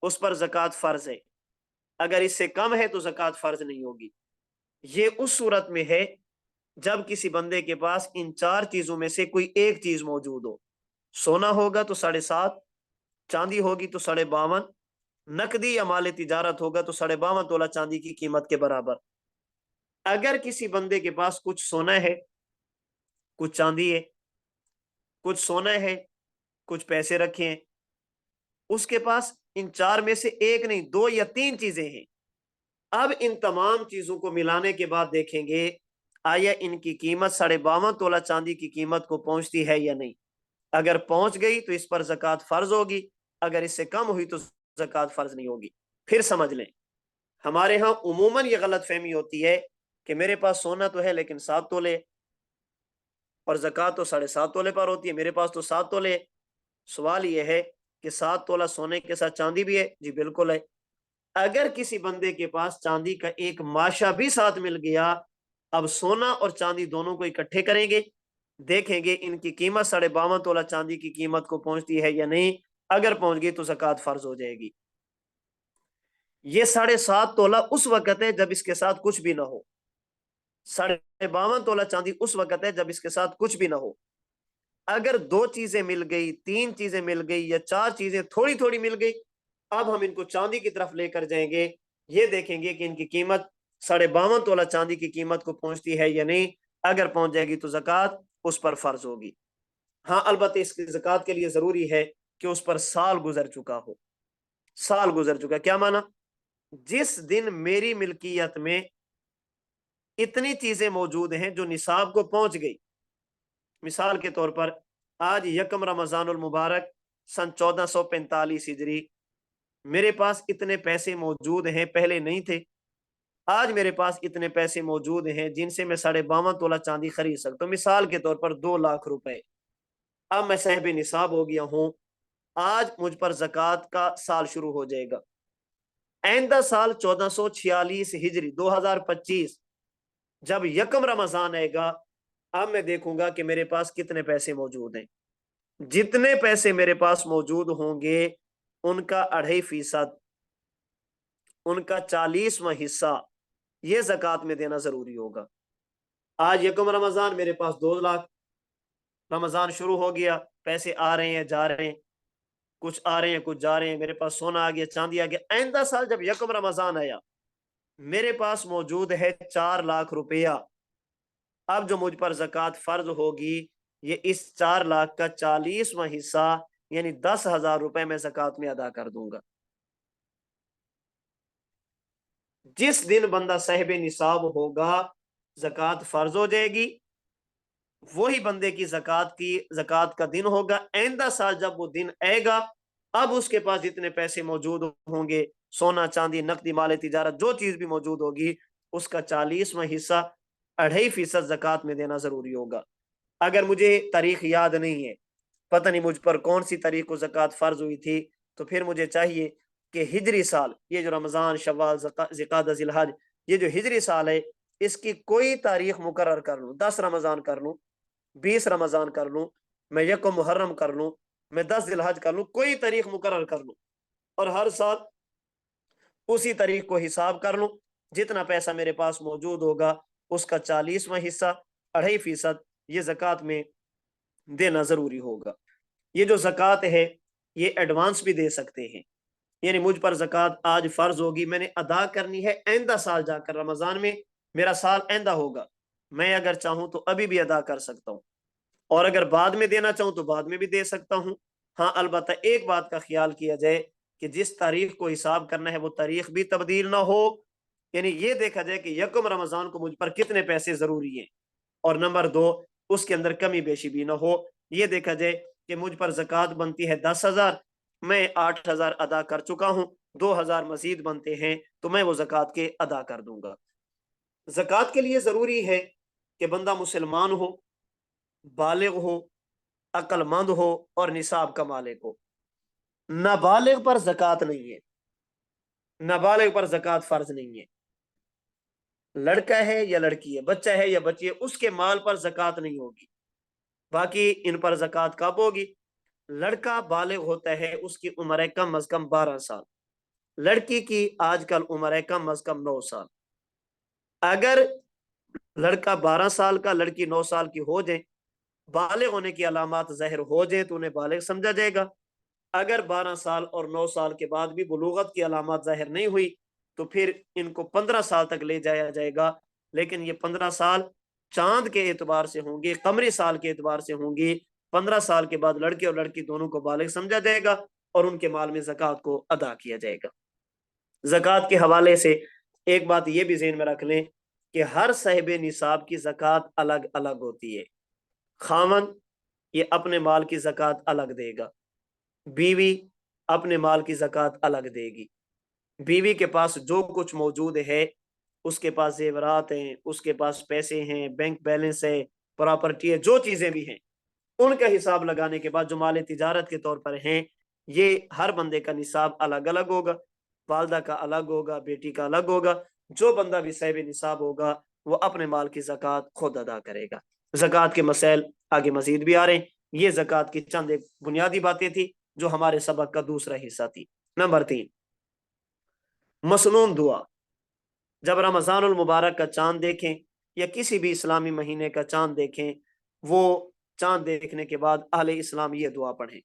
उस पर ज़कात फर्ज है। अगर इससे कम है तो ज़कात फर्ज नहीं होगी। ये उस सूरत में है जब किसी बंदे के पास इन चार चीजों में से कोई एक चीज मौजूद हो। सोना होगा तो 7.5, चांदी होगी तो 52, नकदी या माल तिजारत होगा तो 52 तोला चांदी की कीमत के बराबर। अगर किसी बंदे के पास कुछ सोना है, कुछ चांदी है, कुछ सोना है, कुछ पैसे रखे हैं, उसके पास इन चार में से एक नहीं, दो या तीन चीजें हैं। अब इन तमाम चीजों को मिलाने के बाद देखेंगे आया इनकी कीमत 52 तोला चांदी की कीमत को पहुंचती है या नहीं। अगर पहुंच गई तो इस पर ज़कात फर्ज होगी, अगर इससे कम हुई तो ज़कात फर्ज नहीं होगी। फिर समझ लें, हमारे यहाँ उमूमन ये गलत फहमी होती है कि मेरे पास सोना तो है लेकिन 7 तोले, और ज़कात तो 7.5 तोले पर होती है, मेरे पास तो 7 तोले है। सवाल यह है कि 7 तोला सोने के साथ चांदी भी है? जी बिल्कुल है। अगर किसी बंदे के पास चांदी का एक माशा भी साथ मिल गया, अब सोना और चांदी दोनों को इकट्ठे करेंगे, देखेंगे इनकी कीमत 52.5 तोला चांदी की कीमत को पहुंचती है या नहीं। अगर पहुंच गई तो ज़कात फर्ज हो जाएगी। ये 7.5 तोला उस वक्त है जब इसके साथ कुछ भी ना हो। 52 तोला चांदी उस वक्त है जब इसके साथ कुछ भी ना हो। अगर 2 चीजें मिल गई, 3 चीजें मिल गई या 4 चीजें थोड़ी थोड़ी मिल गई, अब हम इनको चांदी की तरफ लेकर जाएंगे। ये देखेंगे कि इनकी कीमत 52.5 तोला चांदी की कीमत को पहुंचती है या नहीं। अगर पहुंच जाएगी तो ज़कात उस पर फर्ज होगी। हाँ, अलबत्ते इसकी ज़कात के लिए जरूरी है कि उस पर साल गुजर चुका हो। साल गुजर चुका, क्या माना? जिस दिन मेरी मिल्कियत में इतनी चीजें मौजूद हैं जो निसाब को पहुंच गई, मिसाल के तौर पर आज यकम रमजानुल मुबारक सन 1445 हिजरी, मेरे पास इतने पैसे मौजूद हैं, पहले नहीं थे। आज मेरे पास इतने पैसे मौजूद हैं जिनसे मैं 52.5 तोला चांदी खरीद सकता हूँ। मिसाल के तौर पर 2 लाख रुपए। अब मैं साहिब निसाब हो गया हूँ, आज मुझ पर ज़कात का साल शुरू हो जाएगा। आइंदा साल 1446 हिजरी 2025 जब यकम रमजान आएगा, अब मैं देखूंगा कि मेरे पास कितने पैसे मौजूद हैं। जितने पैसे मेरे पास मौजूद होंगे उनका 2.5%, उनका 40वां हिस्सा ये ज़कात में देना जरूरी होगा। आज यकम रमजान, मेरे पास 2 लाख, रमजान शुरू हो गया, पैसे आ रहे हैं जा रहे हैं, कुछ आ रहे हैं कुछ जा रहे हैं, मेरे पास सोना आ गया चांदी आ गया। आइंदा साल जब यकम रमजान आया, मेरे पास मौजूद है 4 लाख रुपया। अब जो मुझ पर ज़कात फर्ज होगी, ये इस 4 लाख का 40वां हिस्सा यानी 10,000 रुपए मैं ज़कात में अदा कर दूंगा। जिस दिन बंदा साहिब निसाब होगा, ज़कात फर्ज हो जाएगी। वही बंदे की ज़कात का दिन होगा। आइंदा साल जब वो दिन आएगा, अब उसके पास जितने पैसे मौजूद होंगे, सोना चांदी नकदी माल तिजारत जो चीज भी मौजूद होगी, उसका 40वां हिस्सा 2.5% ज़कात में देना जरूरी होगा। अगर मुझे तारीख याद नहीं है, पता नहीं मुझ पर कौन सी तारीख को ज़कात फर्ज हुई थी, तो फिर मुझे चाहिए कि हिजरी साल, ये जो रमजान शव्वाल ज़िक़ादा ज़िलहज, ये जो हिजरी साल है, इसकी कोई तारीख मुकर्रर कर लूं। 10 रमजान कर लूं, 20 रमजान कर लूं, मैं यकम मुहर्रम कर लूं, मैं 10 ज़िलहज कर लूं, कोई तारीख मुकर्रर कर लूं और हर साल उसी तारीख को हिसाब कर लूं। जितना पैसा मेरे पास मौजूद होगा उसका 40वां हिस्सा 2.5% ये ज़कात में देना जरूरी होगा। ये जो ज़कात है ये एडवांस भी दे सकते हैं, यानी मुझ पर ज़कात आज फर्ज होगी, मैंने अदा करनी है आइंदा साल जाकर, रमजान में मेरा साल आइंदा होगा, मैं अगर चाहूं तो अभी भी अदा कर सकता हूं, और अगर बाद में देना चाहूं तो बाद में भी दे सकता हूं। हाँ, अलबत्ता एक बात का ख्याल किया जाए कि जिस तारीख को हिसाब करना है वो तारीख भी तब्दील ना हो, यानी ये देखा जाए कि यकम रमजान को मुझ पर कितने पैसे जरूरी हैं, और नंबर 2 उसके अंदर कमी बेशी भी ना हो। ये देखा जाए कि मुझ पर ज़कात बनती है 10,000, मैं 8,000 अदा कर चुका हूँ, 2,000 मजीद बनते हैं तो मैं वो ज़कात के अदा कर दूंगा। ज़कात के लिए जरूरी है कि बंदा मुसलमान हो, बालिग हो, अक्लमंद हो और निसाब का मालिक हो। नाबालिग पर ज़कात नहीं है, नाबालिग पर ज़कात फर्ज नहीं है। लड़का है या लड़की है, बच्चा है या बच्ची है, उसके माल पर ज़कात नहीं होगी। बाकी इन पर ज़कात कब होगी? लड़का बालिग होता है, उसकी उम्र है कम अज कम 12 साल, लड़की की आजकल उम्र है कम अज कम 9 साल। अगर लड़का 12 साल का, लड़की 9 साल की हो जाए, बालिग होने की अलामत ज़ाहिर हो जाए तो उन्हें बालिग समझा जाएगा। अगर 12 साल और 9 साल के बाद भी बुलूगत की अलामत ज़ाहिर नहीं हुई तो फिर इनको 15 साल तक ले जाया जाएगा। लेकिन ये 15 साल चांद के एतबार से होंगे, कमरी साल के एतबार से होंगी। 15 साल के बाद लड़के और लड़की दोनों को बालिग समझा जाएगा और उनके माल में ज़कात को अदा किया जाएगा। ज़कात के हवाले से एक बात ये भी ज़हन में रख लें कि हर साहिब निसाब की ज़कात अलग अलग होती है। खामन ये अपने माल की ज़कात अलग देगा, बीवी अपने माल की ज़कात अलग देगी। बीवी के पास जो कुछ मौजूद है, उसके पास जेवरात हैं, उसके पास पैसे हैं, बैंक बैलेंस है, प्रॉपर्टी है, जो चीजें भी हैं, उनका हिसाब लगाने के बाद जो माल तिजारत के तौर पर हैं, ये हर बंदे का निसाब अलग अलग होगा। والدہ کا الگ ہوگا، بیٹی کا الگ ہوگا، جو بندہ بھی صاحب نصاب ہوگا وہ اپنے مال کی زکوٰۃ خود ادا کرے گا۔ زکوٰۃ کے مسائل آگے مزید بھی آ رہے ہیں، یہ زکوٰۃ کی چند ایک بنیادی باتیں تھی جو ہمارے سبق کا دوسرا حصہ تھی۔ نمبر 3، مسنون دعا۔ جب رمضان المبارک کا چاند دیکھیں یا کسی بھی اسلامی مہینے کا چاند دیکھیں، وہ چاند دیکھنے کے بعد اہل اسلام یہ دعا پڑھیں: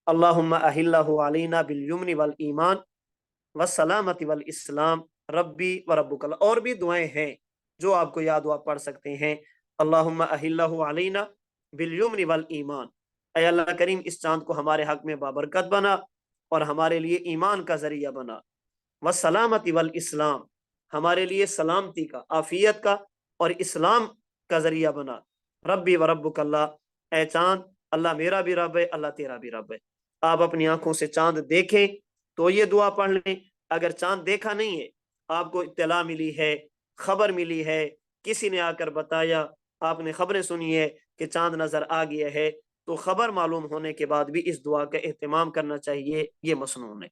اللہم اہلہ علینا بالیمن والایمان والسلامت والاسلام ربی وربک اللہ۔ اور بھی دعائیں ہیں جو آپ کو یاد ہوا پڑھ سکتے ہیں۔ اللہم اہلہ علینا بالیمن والایمان، اے اللہ کریم اس چاند کو ہمارے حق میں بابرکت بنا اور ہمارے لیے ایمان کا ذریعہ بنا، والسلامت والاسلام، ہمارے لیے سلامتی کا، عافیت کا اور اسلام کا ذریعہ بنا، ربی وربک اللہ، اے چاند اللہ میرا بھی رب ہے، اللہ تیرا بھی رب ہے۔ آپ اپنی آنکھوں سے چاند دیکھیں تو یہ دعا پڑھ لیں، اگر چاند دیکھا نہیں ہے، آپ کو اطلاع ملی ہے، خبر ملی ہے، کسی نے آ کر بتایا، آپ نے خبریں سنی ہے کہ چاند نظر آ گیا ہے، تو خبر معلوم ہونے کے بعد بھی اس دعا کا اہتمام کرنا چاہیے، یہ مسنون ہے۔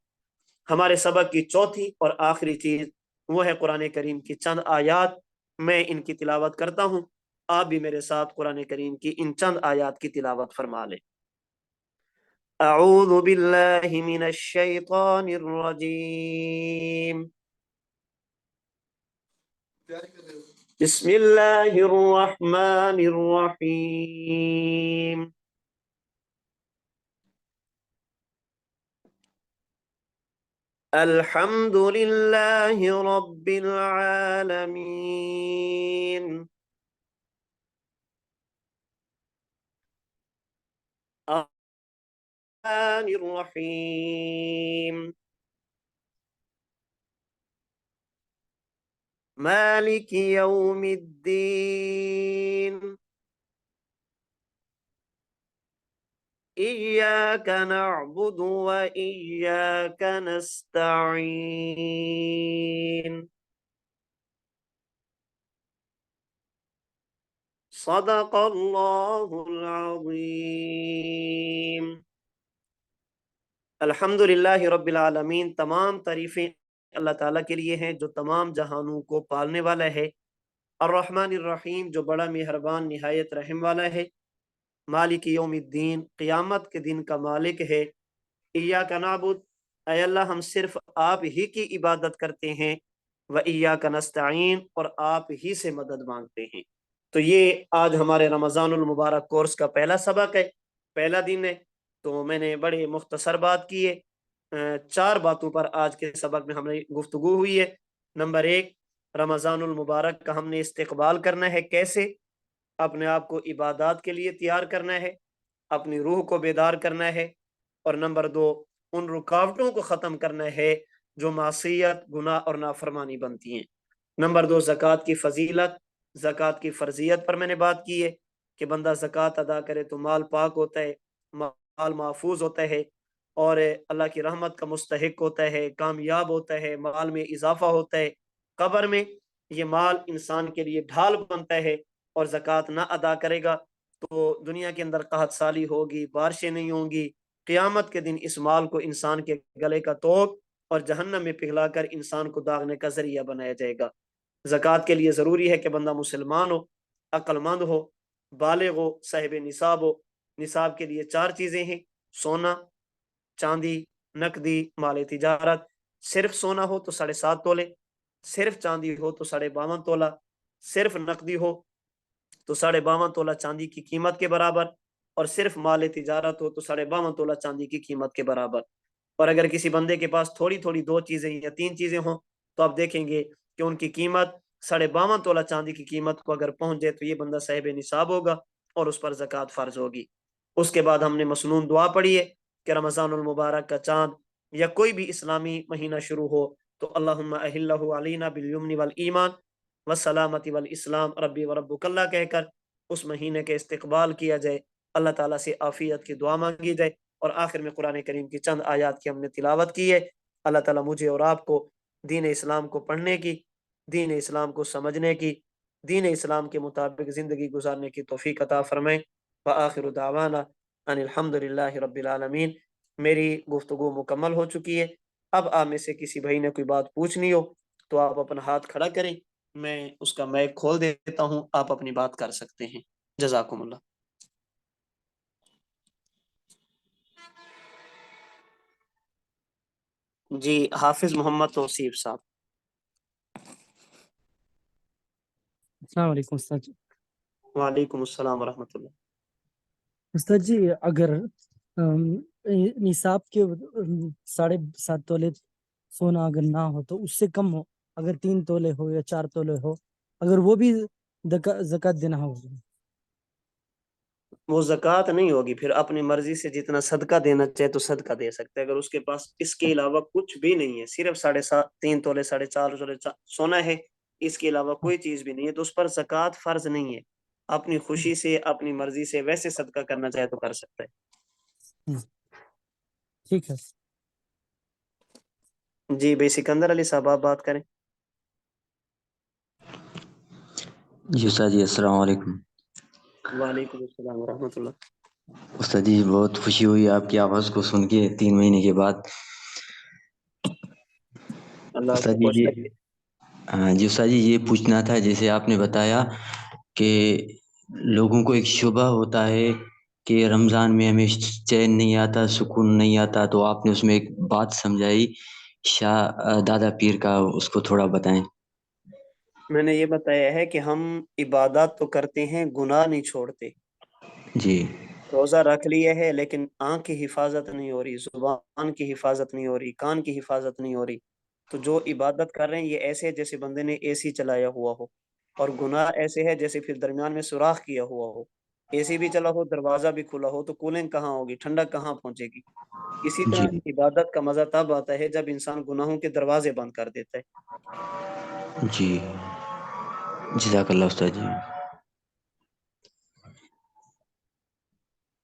ہمارے سبق کی چوتھی اور آخری چیز وہ ہے قرآن کریم کی چند آیات، میں ان کی تلاوت کرتا ہوں، آپ بھی میرے ساتھ قرآن کریم کی ان چند آیات کی تلاوت فرما لیں۔ اعوذ باللہ من الشیطان الرجیم، بسم اللہ الرحمن الرحیم، الحمد للہ رب العالمین، الرحمن الرحیم، مالک یوم الدین، إياك نعبد وإياك نستعين، صدق الله العظيم۔ الحمدللہ رب العالمین، تمام تعریفیں اللہ تعالیٰ کے لیے ہیں جو تمام جہانوں کو پالنے والا ہے، الرحمن الرحیم جو بڑا مہربان نہایت رحم والا ہے، مالک یوم الدین قیامت کے دن کا مالک ہے، ایاک نعبد اے اللہ ہم صرف آپ ہی کی عبادت کرتے ہیں، و ایاک نستعین اور آپ ہی سے مدد مانگتے ہیں۔ تو یہ آج ہمارے رمضان المبارک کورس کا پہلا سبق ہے، پہلا دن ہے، تو میں نے بڑے مختصر بات کی ہے، 4 باتوں پر آج کے سبق میں ہم نے گفتگو ہوئی ہے۔ نمبر 1، رمضان المبارک کا ہم نے استقبال کرنا ہے، کیسے؟ اپنے آپ کو عبادات کے لیے تیار کرنا ہے، اپنی روح کو بیدار کرنا ہے، اور نمبر 2، ان رکاوٹوں کو ختم کرنا ہے جو معصیت، گناہ اور نافرمانی بنتی ہیں۔ نمبر 2، زکوٰۃ کی فضیلت، زکوٰۃ کی فرضیت پر میں نے بات کی ہے کہ بندہ زکوٰۃ ادا کرے تو مال پاک ہوتا ہے، مال محفوظ ہوتا ہے اور اللہ کی رحمت کا مستحق ہوتا ہے، کامیاب ہوتا ہے، مال میں اضافہ ہوتا ہے، قبر میں یہ مال انسان کے لیے ڈھال بنتا ہے، اور زکوٰۃ نہ ادا کرے گا تو دنیا کے اندر قحط سالی ہوگی، بارشیں نہیں ہوں گی، قیامت کے دن اس مال کو انسان کے گلے کا توق اور جہنم میں پگھلا کر انسان کو داغنے کا ذریعہ بنایا جائے گا۔ زکوٰۃ کے لیے ضروری ہے کہ بندہ مسلمان ہو، عقل مند ہو، بالغ ہو، صاحب نصاب ہو۔ نصاب کے لیے 4 چیزیں ہیں: سونا، چاندی، نقدی، مال تجارت۔ صرف سونا ہو تو 7.5 تولے، صرف چاندی ہو تو 52.5 تولہ، صرف نقدی ہو تو 52.5 تولہ چاندی کی قیمت کے برابر، اور صرف مال تجارت ہو تو 52.5 تولہ چاندی کی قیمت کے برابر۔ اور اگر کسی بندے کے پاس تھوڑی تھوڑی 2 چیزیں یا 3 چیزیں ہوں تو آپ دیکھیں گے کہ ان کی قیمت 52.5 تولہ چاندی کی قیمت کو اگر پہنچ جائے تو یہ بندہ صاحب نصاب ہوگا اور اس پر زکوٰۃ فرض ہوگی۔ اس کے بعد ہم نے مسنون دعا پڑھی ہے کہ رمضان المبارک کا چاند یا کوئی بھی اسلامی مہینہ شروع ہو تو اللہم اہلہ علینا بالیمن والایمان والسلامت والاسلام ربی وربک اللہ کہہ کر اس مہینے کے استقبال کیا جائے، اللہ تعالیٰ سے عافیت کی دعا مانگی جائے، اور آخر میں قرآن کریم کی چند آیات کی ہم نے تلاوت کی ہے۔ اللہ تعالیٰ مجھے اور آپ کو دین اسلام کو پڑھنے کی، دین اسلام کو سمجھنے کی، دین اسلام کے مطابق زندگی گزارنے کی توفیق عطا فرمائے۔ وآخر دعوانا ان الحمد للہ رب العالمین۔ میری گفتگو مکمل ہو چکی ہے، اب آپ میں سے کسی بھائی نے کوئی بات پوچھنی ہو تو آپ اپنا ہاتھ کھڑا کریں، میں اس کا مائک کھول دیتا ہوں، آپ اپنی بات کر سکتے ہیں۔ جزاکم اللہ۔ جی حافظ محمد توصیف صاحب۔ السلام علیکم استاد جی۔ وعلیکم السلام ورحمۃ اللہ۔ استاد جی اگر نصاب کے 7.5 تولے سونا اگر نہ ہو تو اس سے کم ہو، اگر 3 تولے ہو یا 4 تولے ہو، اگر وہ بھی زکوٰۃ دینا ہوگا؟ وہ زکوٰۃ نہیں ہوگی، پھر اپنی مرضی سے جتنا صدقہ دینا چاہے تو صدقہ دے سکتے ہیں۔ اگر اس کے پاس اس کے علاوہ کچھ بھی نہیں ہے، صرف 3.5 تولے 4.5 تولے سونا ہے، اس کے علاوہ کوئی چیز بھی نہیں ہے، تو اس پر زکوٰۃ فرض نہیں ہے۔ اپنی خوشی سے اپنی مرضی سے ویسے صدقہ کرنا چاہے تو کر سکتا ہے۔ ٹھیک ہے جی بھائی سکندر علی صاحب آپ بات کریں۔ جی استاد جی السلام علیکم۔ وعلیکم السلام ورحمۃ اللہ۔ استاد جی بہت خوشی ہوئی آپ کی آواز کو سن کے 3 مہینے کے بعد۔ اللہ آپ استاد کو جی خوش رکھے۔ جی استاد جی یہ پوچھنا تھا، جیسے آپ نے بتایا کہ لوگوں کو ایک شبہ ہوتا ہے کہ رمضان میں ہمیں چین نہیں آتا، سکون نہیں آتا، تو آپ نے اس میں ایک بات سمجھائی شاہ دادا پیر کا، اس کو تھوڑا بتائیں۔ میں نے یہ بتایا ہے کہ ہم عبادات تو کرتے ہیں، گناہ نہیں چھوڑتے۔ جی روزہ رکھ لیے ہے لیکن آنکھ کی حفاظت نہیں ہو رہی، زبان کی حفاظت نہیں ہو رہی، کان کی حفاظت نہیں ہو رہی، تو جو عبادت کر رہے ہیں یہ ایسے ہے جیسے بندے نے اے سی چلایا ہوا ہو، اور گناہ ایسے ہے جیسے پھر درمیان میں سوراخ کیا ہوا ہو، اے سی بھی چلا ہو، دروازہ بھی کھلا ہو، تو کولنگ کہاں ہوگی، ٹھنڈک کہاں پہنچے گی۔ اسی طرح جی عبادت کا مزہ تب آتا ہے جب انسان گناہوں کے دروازے بند کر دیتا ہے۔ جی جزاک اللہ استاد جی۔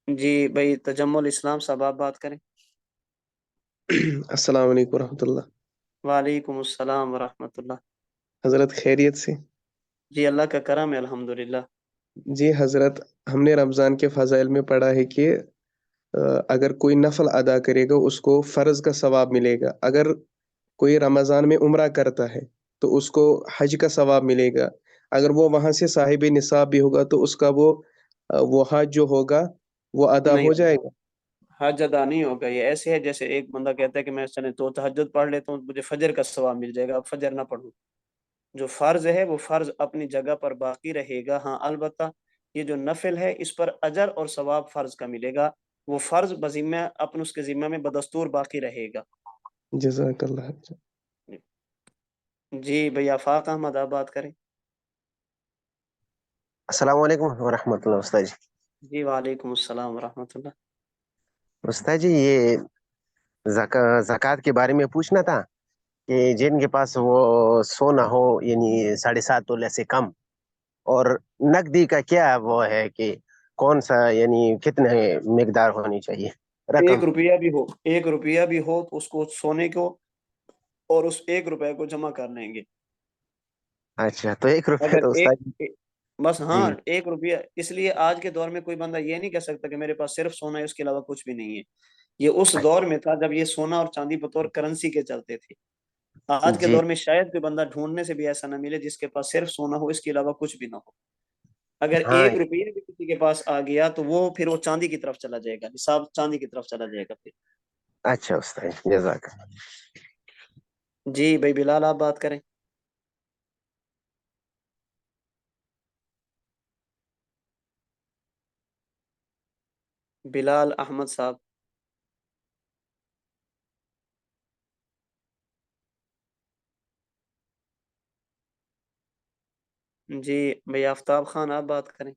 جی بھائی تجمل اسلام صاحب آپ بات کریں۔ السلام علیکم ورحمۃ اللہ۔ وعلیکم السلام ورحمۃ اللہ۔ حضرت خیریت سے؟ جی اللہ کا کرم ہے الحمدللہ۔ جی حضرت، ہم نے رمضان کے فضائل میں پڑھا ہے کہ اگر کوئی نفل ادا کرے گا اس کو فرض کا ثواب ملے گا، اگر کوئی رمضان میں عمرہ کرتا ہے تو اس کو حج کا ثواب ملے گا، اگر وہ وہاں سے صاحب نصاب بھی ہوگا تو اس کا وہ حج جو ہوگا وہ ادا نہیں ہو جائے ہوگا، گا۔ حج ادا نہیں ہوگا۔ یہ ایسے ہے جیسے ایک بندہ کہتا ہے کہ میں چلے تو تہجد پڑھ لیتا ہوں، مجھے فجر کا ثواب مل جائے گا، اب فجر نہ پڑھوں۔ جو فرض ہے وہ فرض اپنی جگہ پر باقی رہے گا، ہاں البتہ یہ جو نفل ہے اس پر اجر اور ثواب فرض کا ملے گا، وہ فرض بذمہ اپن اس کے ذمہ میں بدستور باقی رہے گا۔ جزاک اللہ خیر۔ جی بھئی آفاق احمد آپ بات کریں۔ السلام علیکم ورحمۃ اللہ استاد جی۔ جی وعلیکم السلام ورحمۃ اللہ۔ استاد جی یہ زکوٰۃ کے بارے میں پوچھنا تھا کہ جن کے پاس وہ سونا ہو یعنی 7.5 تولے سے کم، اور نقدی کا کیا وہ ہے کہ کون سا یعنی کتنے مقدار ہونی چاہیے رقم؟ 1 روپیہ بھی ہو، 1 روپیہ بھی ہو تو اس کو سونے کو اور اس 1 روپے کو جمع کر لیں گے۔ اچھا تو 1 روپے اگر تو استاد بس جی ہاں 1 روپیہ، اس لیے آج کے دور میں کوئی بندہ یہ نہیں کہہ سکتا کہ میرے پاس صرف سونا ہے اس کے علاوہ کچھ بھی نہیں ہے۔ یہ اس دور میں تھا جب یہ سونا اور چاندی بطور کرنسی کے چلتے تھے۔ آج کے جی دور میں شاید کوئی بندہ ڈھونڈنے سے بھی ایسا نہ ملے جس کے پاس صرف سونا ہو، اس کے علاوہ کچھ بھی نہ ہو۔ اگر ہاں 1 روپیہ بھی کسی کے پاس آ گیا تو وہ پھر وہ چاندی کی طرف چلا جائے گا، نصاب چاندی کی طرف چلا جائے گا پھر۔ اچھا استاد جزاک اللہ۔ جی بھائی بلال آپ بات کریں۔ بلال احمد صاحب۔ جی بھائی آفتاب خان آپ بات کریں۔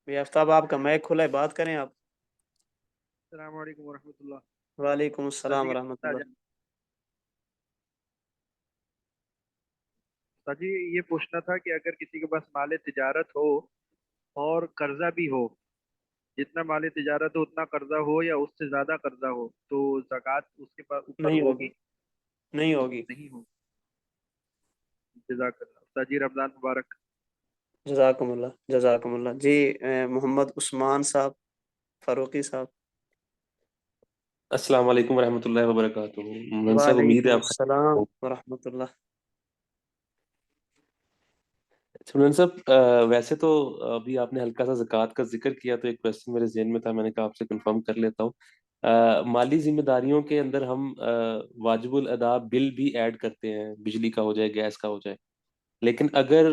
بھائی آفتاب آپ کا مائک کھلا ہے، بات کریں آپ۔ السلام علیکم ورحمۃ اللہ۔ وعلیکم السلام ورحمۃ اللہ۔ جی یہ پوچھنا تھا کہ اگر کسی کے پاس مال تجارت ہو اور قرضہ بھی ہو، جتنا مال تجارت ہو اتنا قرضہ ہو یا اس سے زیادہ قرضہ ہو، تو زکوٰۃ اس کے پاس اوپر نہیں ہوگی، ہوگی؟ نہیں ہوگی۔ نہیں ہو؟ जजाक अल्लाह। उस्ताद जी रमजान मुबारक। जजाकुम अल्लाह जी। मोहम्मद उस्मान साहब फारूकी साहब। अस्सलाम वालेकुम रहमतुल्लाहि व बरकातुहू। मोहन साहब, उम्मीद है वालेकुम आप अस्सलाम खैरियत व रहमतुल्लाह। से। मोहन साहब, वैसे तो अभी आपने हल्का सा ज़कात का जिक्र किया, तो एक क्वेश्चन मेरे ज़हन में था, मैंने कहा आपसे कंफर्म कर लेता हूँ। माली जिम्मेदारियों के अंदर हम वाजिबुल अदा बिल भी ऐड करते हैं, बिजली का हो जाए, गैस का हो जाए। लेकिन अगर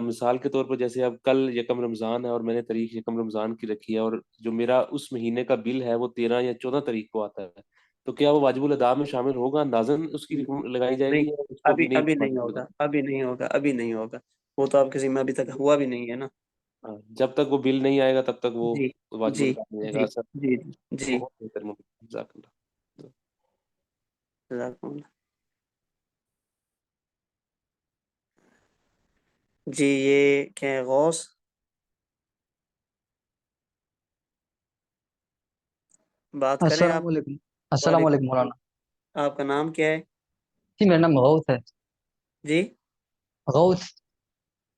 मिसाल के तौर पर जैसे अब कल यकम रमज़ान है और मैंने तारीख यकम रमज़ान की रखी है, और जो मेरा उस महीने का बिल है वो 13 या 14 तारीख को आता है, तो क्या वो वाजिबुल अदा में शामिल होगा? अंदाजन उसकी रकम लगाई नहीं, जाएगी या उसको अभी भी नहीं अभी नहीं वाजिबुल होगा, अदा? अभी नहीं होगा, अभी नहीं होगा। वो तो आपके जिम्मे अभी तक हुआ भी नहीं है ना। हाँ, जब तक वो बिल नहीं आएगा तब तक वो जी वाजिबुल जी अदा नहीं आएगा। जी सर, जी जी। बहुत बेहतर, जज़ाकल्लाह। जज़ाकुम अल्लाह। जी ये क्या है, गौस? बात करें अस्सलाम आप। वालेकुम। अस्सलाम वालेकुम वालेकुम सलाम। मौलाना। आपका नाम क्या है? जी मेरा नाम गौस है। जी, गौस।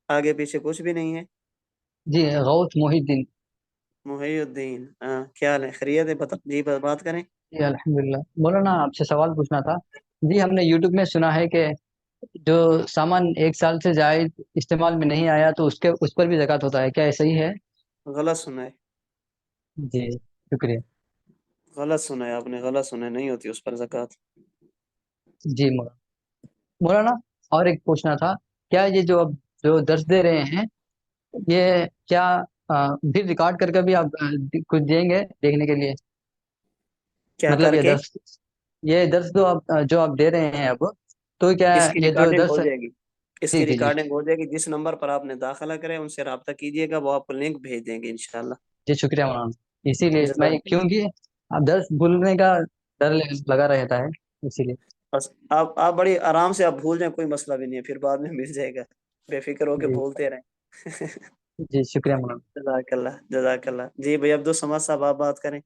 आगे पीछे कुछ भी नहीं है। जी गौस मोहिद्दीन। मुहीउद्दीन, क्या हाल है, खैरियत है? बता जी, बात करें। जी अल्हम्दुलिल्लाह। मौलाना आपसे सवाल पूछना था। जी हमने यूट्यूब में सुना है कि जो सामान 1 साल से ज़ायद इस्तेमाल में नहीं आया तो उस पर भी ज़कात होता है, क्या ये सही है? गलत सुना है, जी शुक्रिया। गलत सुना है आपने, गलत सुना है, नहीं होती उस पर ज़कात। जी मौलाना। मौलाना और एक पूछना था, क्या ये जो अब जो दर्स दे रहे हैं, ये क्या भी रिकॉर्ड करके भी आप कुछ देंगे देखने के लिए? क्या मतलब करके? ये दर्स जो आप दे रहे हैं अब, तो क्या इसकी ये जो रिकॉर्डिंग दर्स? हो जाएगी, जी इसकी जी जी। रिकॉर्डिंग हो जाएगी। जिस नंबर पर आपने दाखिला करे उनसे रब्ता कीजिएगा, वो आपको लिंक भेज देंगे इंशाल्लाह। जी शुक्रिया मौलाना। इसीलिए मैं, जज़ाकल्लाह। क्योंकि आप दर्स भूलने का डर लगा रहता है, इसीलिए। बस आप बड़ी आराम से आप भूल जाए, कोई मसला भी नहीं है, फिर बाद में मिल जाएगा, बेफिक्र होके जी भूलते रहें। जी शुक्रिया मौलाना। जज़ाकल्लाह, जज़ाकल्लाह। जी भाई अब्दुल समद साहब, आप बात करें।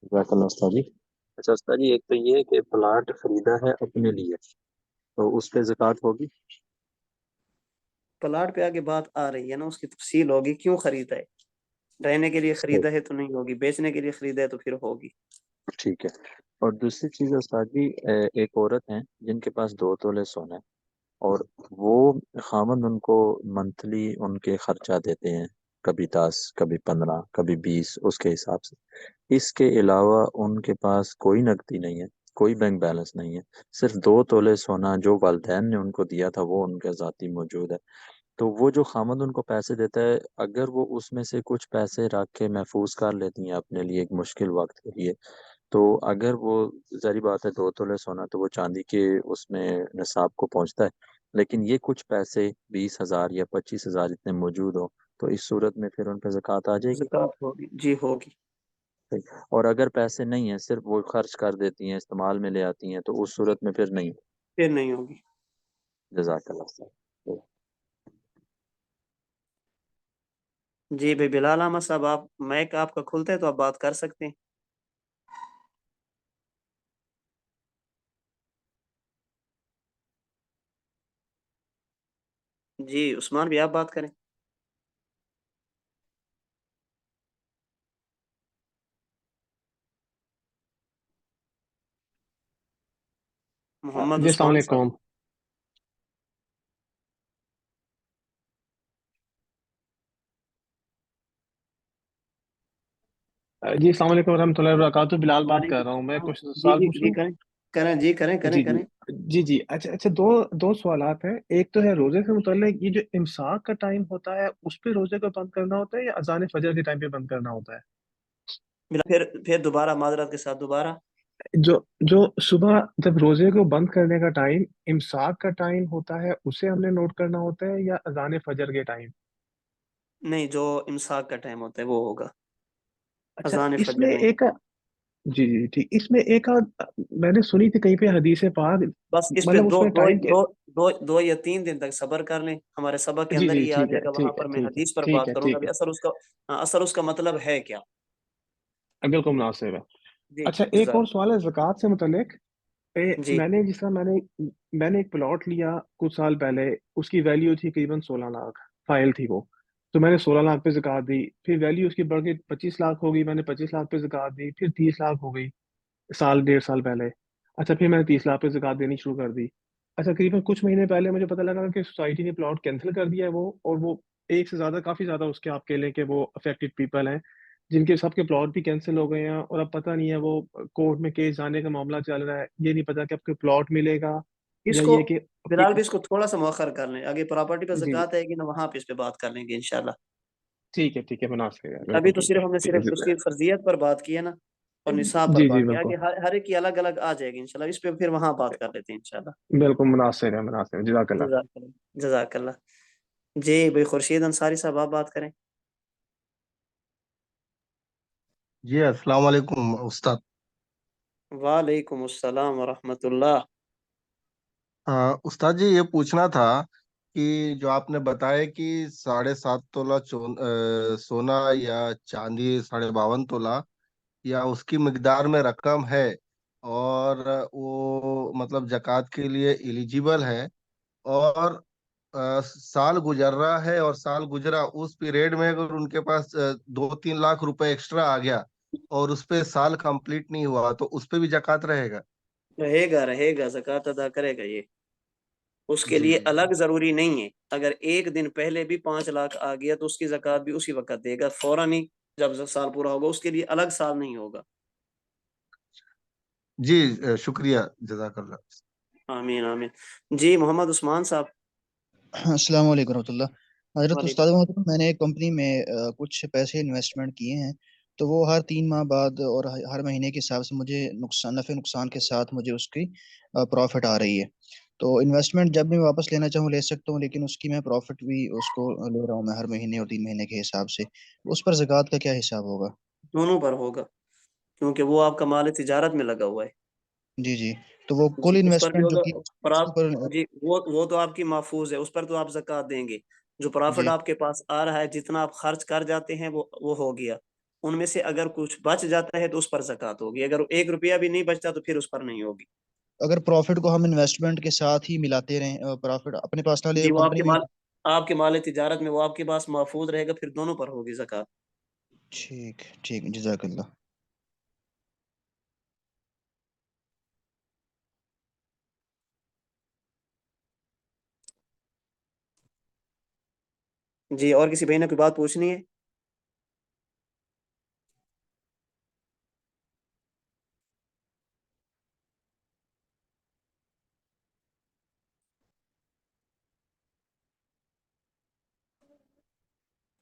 जज़ाकल्लाह उस्ताद जी। अच्छा उस्ताद जी, एक तो ये है कि प्लाट खरीदा है अपने लिए, तो उस पे ज़कात होगी? प्लाट पे आगे बात आ रही है ना, उसकी तफसील होगी, क्यों खरीदा है। रहने के लिए सही, खरीदा है तो नहीं होगी, बेचने के लिए खरीदा है तो फिर होगी। ठीक है। और दूसरी चीज़ उस्ताद जी, एक औरत है जिनके पास 2 तोले सोना है, और वो खामन उनको मंथली उनके खर्चा देते हैं, कभी 10, कभी 15, कभी 20, उसके हिसाब से। इसके अलावा उनके पास कोई नकदी नहीं है, कोई बैंक बैलेंस नहीं है, सिर्फ 2 तोले सोना जो वालिदैन ने उनको दिया था वो उनके ज़ाती मौजूद है। तो वो जो खामद उनको पैसे देता है, अगर वो उसमें से कुछ पैसे रख के महफूज कर लेती हैं अपने लिए एक मुश्किल वक्त के लिए, तो अगर वो, जारी बात है 2 तोले सोना तो वो चांदी के उसमें निसाब को पहुंचता है, लेकिन ये कुछ पैसे 20,000 या 25,000 इतने मौजूद हो, तो इस सूरत में फिर उन पर ज़कात आ जाएगी? ज़कात होगी जी, होगी। और अगर पैसे नहीं हैं, सिर्फ वो खर्च कर देती हैं, इस्तेमाल में ले आती हैं, तो उस सूरत में फिर नहीं? फिर नहीं होगी। जज़ाकल्लाह। जी भाई बिलाल अहमद साहब, आप माइक आपका खुलता है तो आप बात कर सकते हैं। जी उस्मान भी आप बात करें। मोहम्मद जी अस्सलाम उस्मान साहब। वालेकुम। जी अस्सलाम वालेकुम रहमतुल्लाहि व बरकातुहू। बिलाल बात कर वालेकुम रहा हूँ, मैं सलाम। कुछ जी सवाल जी पूछ जी लूँ? करें, करें जी, करें करें जी जी करें। जी जी। अच्छा अच्छा, दो दो सवालात हैं। एक तो है रोजे से मुतल्लिक, ये जो इमसाक का टाइम होता है उस पे रोजे को बंद करना होता है या अजान फजर के टाइम पे बंद करना होता है? फिर दोबारा माजरत के साथ दोबारा। जो जो सुबह जब रोजे को बंद करने का टाइम इमसाक का टाइम होता है उसे हमने नोट करना होता है या अजान फजर के टाइम? नहीं, जो इमसाक का टाइम होता है वो होगा, अच्छा, अजान इसमें फजर नहीं। एक, जी जी ठीक, इसमें एक मैंने सुनी थी कहीं पे हदीस पाक, बस इस पे मतलब दो उसमें दो टाइम के। दो दो दो या 3 दिन तक सब्र कर लें, हमारे सबक के जी अंदर जी ही आ ठीक है जाएगा, वहां ठीक है पर मैं ठीक है हदीस पर ठीक बात है करूंगा ठीक भी, है। असर उसका, असर उसका मतलब है क्या। बिल्कुल मुनासिब है। जी अच्छा, एक जज़ाक। और सवाल है ज़कात से मुतल्लिक। जी मैंने जिस तरह मैंने एक प्लॉट लिया कुछ साल पहले, उसकी वैल्यू थी करीबन 16 लाख, फाइल थी वो। तो मैंने 16 लाख पे ज़कात दी, फिर वैल्यू उसकी बढ़ के 25 लाख हो गई, मैंने 25 लाख पे ज़कात दी, फिर 30 लाख हो गई साल 1.5 साल पहले। अच्छा, फिर मैंने 30 लाख पे ज़कात देनी शुरू कर दी। अच्छा, करीबन कुछ महीने पहले मुझे पता लगा कि सोसाइटी ने प्लॉट कैंसिल कर दिया है वो, और वो एक से ज़्यादा, काफ़ी ज़्यादा उसके आप कह लें कि वो अफेक्टेड पीपल हैं, जिनके सबके प्लॉट भी कैंसिल हो गए हैं। और अब पता नहीं है, वो कोर्ट में केस जाने का मामला चल रहा है, ये नहीं पता कि आपको प्लॉट मिलेगा या इसको ये कि फिलहाल भी इसको थोड़ा सा मौखर कर लें, आगे प्रॉपर्टी पे जी जी, ज़कात आएगी ना, वहाँ पे इस पे बात कर लेंगे इंशाल्लाह। ठीक है, मुनासिब है, अभी बिल्कुल तो ठीक सिर्फ है, हमने ठीक है सिर्फ उसकी फर्जियत पर बात की है ना, और निसाब पर जी जी, बात की, आगे बिल्कुल हर एक की अलग अलग आ जाएगी इंशाल्लाह, इस पे फिर वहाँ बात कर लेते हैं इंशाल्लाह। बिल्कुल मुनासिब है, जज़ाकल्लाह। जज़ाकल्लाह जज़ाकल्लाह। जी भाई खुर्शीद अंसारी साहब, आप बात करें। जी अस्सलाम वालेकुम उस्ताद। वालेकुम अस्सलाम वरहमतुल्लाह। उस्ताद जी, ये पूछना था कि जो आपने बताया कि 7.5 तोला सोना या चांदी 52 तोला या उसकी मिकदार में रकम है, और वो मतलब जक़ात के लिए एलिजिबल है, और साल गुजर रहा है, और साल गुजरा उस पीरियड में अगर उनके पास 2-3 लाख रुपए एक्स्ट्रा आ गया और उस पे साल कंप्लीट नहीं हुआ, तो उस पे भी जक़ात रहेगा? रहेगा रहेगा, ज़कात अदा करेगा ये, उसके जी लिए जी। अलग जरूरी नहीं है। अगर एक दिन पहले भी 5 लाख आ गया तो उसकी ज़कात भी उसी वक्त देगा, फौरन ही जब साल पूरा होगा, उसके लिए अलग साल नहीं होगा। जी शुक्रिया, जज़ाकल्लाह। आमीन आमीन। जी मोहम्मद उस्मान साहब। अस्सलाम वालेकुम रहमतुल्लाह। हज़रत वालेकुम। उस्ताद मोहतरम, मैंने एक कंपनी में कुछ पैसे इन्वेस्टमेंट किए हैं, तो वो हर 3 माह बाद और हर महीने के हिसाब से मुझे नुकसान, नफ़े नुकसान के साथ मुझे उसकी प्रॉफिट आ रही है। तो इन्वेस्टमेंट जब भी मैं वापस लेना चाहूँ ले सकता हूँ, लेकिन उसकी मैं प्रॉफिट भी उसको ले रहा हूँ मैं हर महीने और 3 महीने के हिसाब से, उस पर ज़कात का क्या हिसाब होगा? दोनों पर होगा, क्योंकि वो आपका माल तिजारत में लगा हुआ है। जी जी। तो वो कुल जी उस पर भी इन्वेस्टमेंट जो होगा। की पर उसके आप, ऊपर जी वो तो आपकी महफूज है, उस पर तो आप ज़कात देंगे। जो प्रॉफिट जी, आपके पास आ रहा है, जितना आप खर्च कर जाते हैं वो हो गया। उनमें से अगर कुछ बच जाता है तो उस पर ज़कात होगी, अगर 1 रुपया भी नहीं बचता तो फिर उस पर नहीं होगी। अगर प्रॉफिट को हम इन्वेस्टमेंट के साथ ही मिलाते रहें, प्रॉफिट अपने पास ना ले जी वो कंपनी में। आपके माल तिजारत में वो आपके पास महफूज रहेगा, फिर दोनों पर होगी ज़कात। ठीक ठीक, जज़ाकल्लाह। जी और किसी भाई ने कोई बात पूछनी है?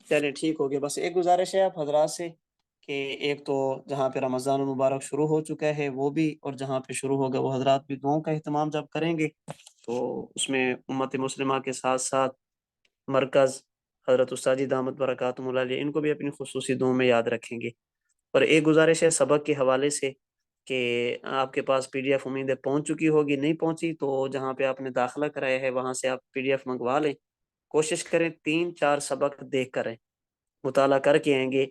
चलिए ठीक हो गया। बस एक गुजारिश है आप हजरात से कि एक तो जहाँ पे रमज़ान मुबारक शुरू हो चुका है वो भी, और जहाँ पे शुरू होगा वो हजरात भी दुआओं का अहतमाम जब करेंगे तो उसमें उम्मत मुस्लिमा के साथ साथ मरकज़ हज़रत उस्ताद दामद बरकातुहुल अलैह इनको भी अपनी खुसूसी दुआओं में याद रखेंगे। और एक गुजारिश है सबक के हवाले से कि आपके पास PDF उम्मीद है पहुँच चुकी होगी, नहीं पहुँची तो जहाँ पे आपने दाखिला कराया है वहाँ से आप PDF मंगवा लें। कोशिश करें 3-4 सबक देख कर आएं, मुताला करके आएंगे।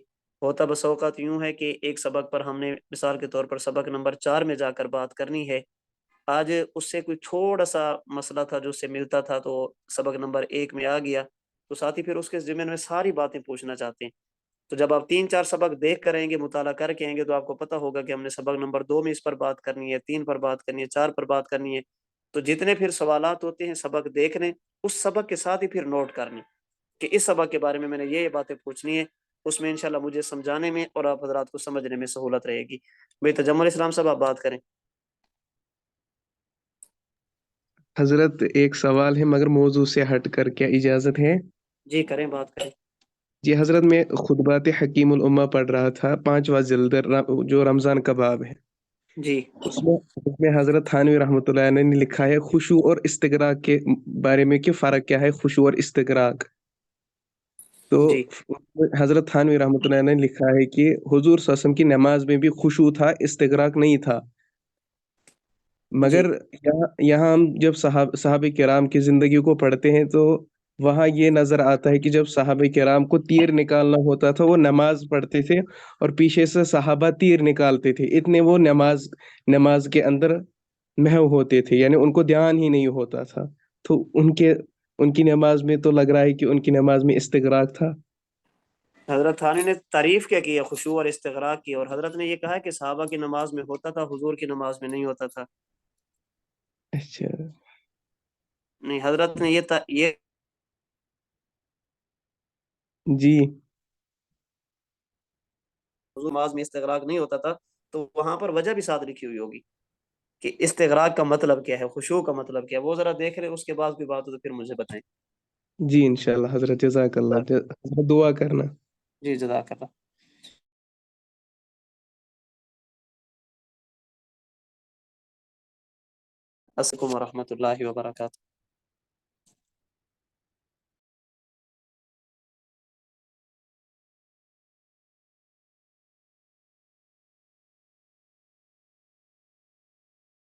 होता बस औक़ात यूँ है कि एक सबक पर हमने मिसाल के तौर पर सबक नंबर 4 में जाकर बात करनी है, आज उससे कोई थोड़ा-सा मसला था जो उससे मिलता था तो सबक नंबर 1 में आ गया, तो साथी फिर उसके ज़िम्मे में सारी बातें पूछना चाहते हैं। तो जब आप 3-4 सबक देख कर आएँगे, मुताला करके आएँगे तो आपको पता होगा कि हमने सबक नंबर 2 में इस पर बात करनी है, 3 पर बात करनी है, 4 पर बात करनी है। तो जितने फिर सवालात होते हैं सबक देखने, उस सबक के साथ ही फिर नोट करने कि इस सबक के बारे में मैंने ये बातें पूछनी है, उसमें इंशाल्लाह मुझे समझाने में और आप हज़रात को समझने में सहूलत रहेगी। भाई तजम्मुल इस्लाम साहब आप बात करें। हजरत एक सवाल है मगर मौजू से हट कर, क्या इजाजत है? जी करें, बात करें। जी हजरत, मैं खुतबात हकीमुल उम्मा पढ़ रहा था, 5वां जिल्द जो रमजान का बाब है, जी उसमें उसमें हजरत थानवी रहमतुल्लाह अलैह ने लिखा है खुशू और इस्तिगराक के बारे में कि फर्क क्या है खुशू और इस्तिगराक। तो जी हजरत थानवी रहमतुल्लाह अलैह ने लिखा है कि हुजूर सल्लल्लाहु अलैहि वसल्लम की नमाज में भी खुशू था, इस्तिगराक नहीं था। जी मगर यहाँ यहाँ हम जब सहाबे किराम की जिंदगी को पढ़ते हैं तो वहाँ ये नजर आता है कि जब सहाबे किराम को तीर निकालना होता था वो नमाज पढ़ते थे और पीछे से सहाबा तीर निकालते थे, इतने वो नमाज नमाज के अंदर महव होते थे, यानी उनको ध्यान ही नहीं होता था। तो उनकी नमाज में तो लग रहा है कि उनकी नमाज में इस्तिगराक था। हजरत थानी ने तारीफ क्या की है खुशू और इस्तिगराक की, और हजरत ने ये कहा कि सहाबा की नमाज में होता था, हुजूर की नमाज में नहीं होता था। अच्छा नहीं, हजरत ने ये जी हुजूर नमाज में इस्तिगराक नहीं होता था, तो वहां पर वजह भी साथ लिखी हुई होगी कि इस्तिगराक का मतलब क्या है, खुशू का मतलब क्या है। वो जरा देख रहे, उसके बाद कोई बात हो तो फिर मुझे बताएं। जी इंशाल्लाह हजरत, जज़ाकल्लाह। हजरत दुआ करना। जी जज़ाकल्लाह। अस्सलाम वालेकुम वरहमतुल्लाहि वबरकातुहू।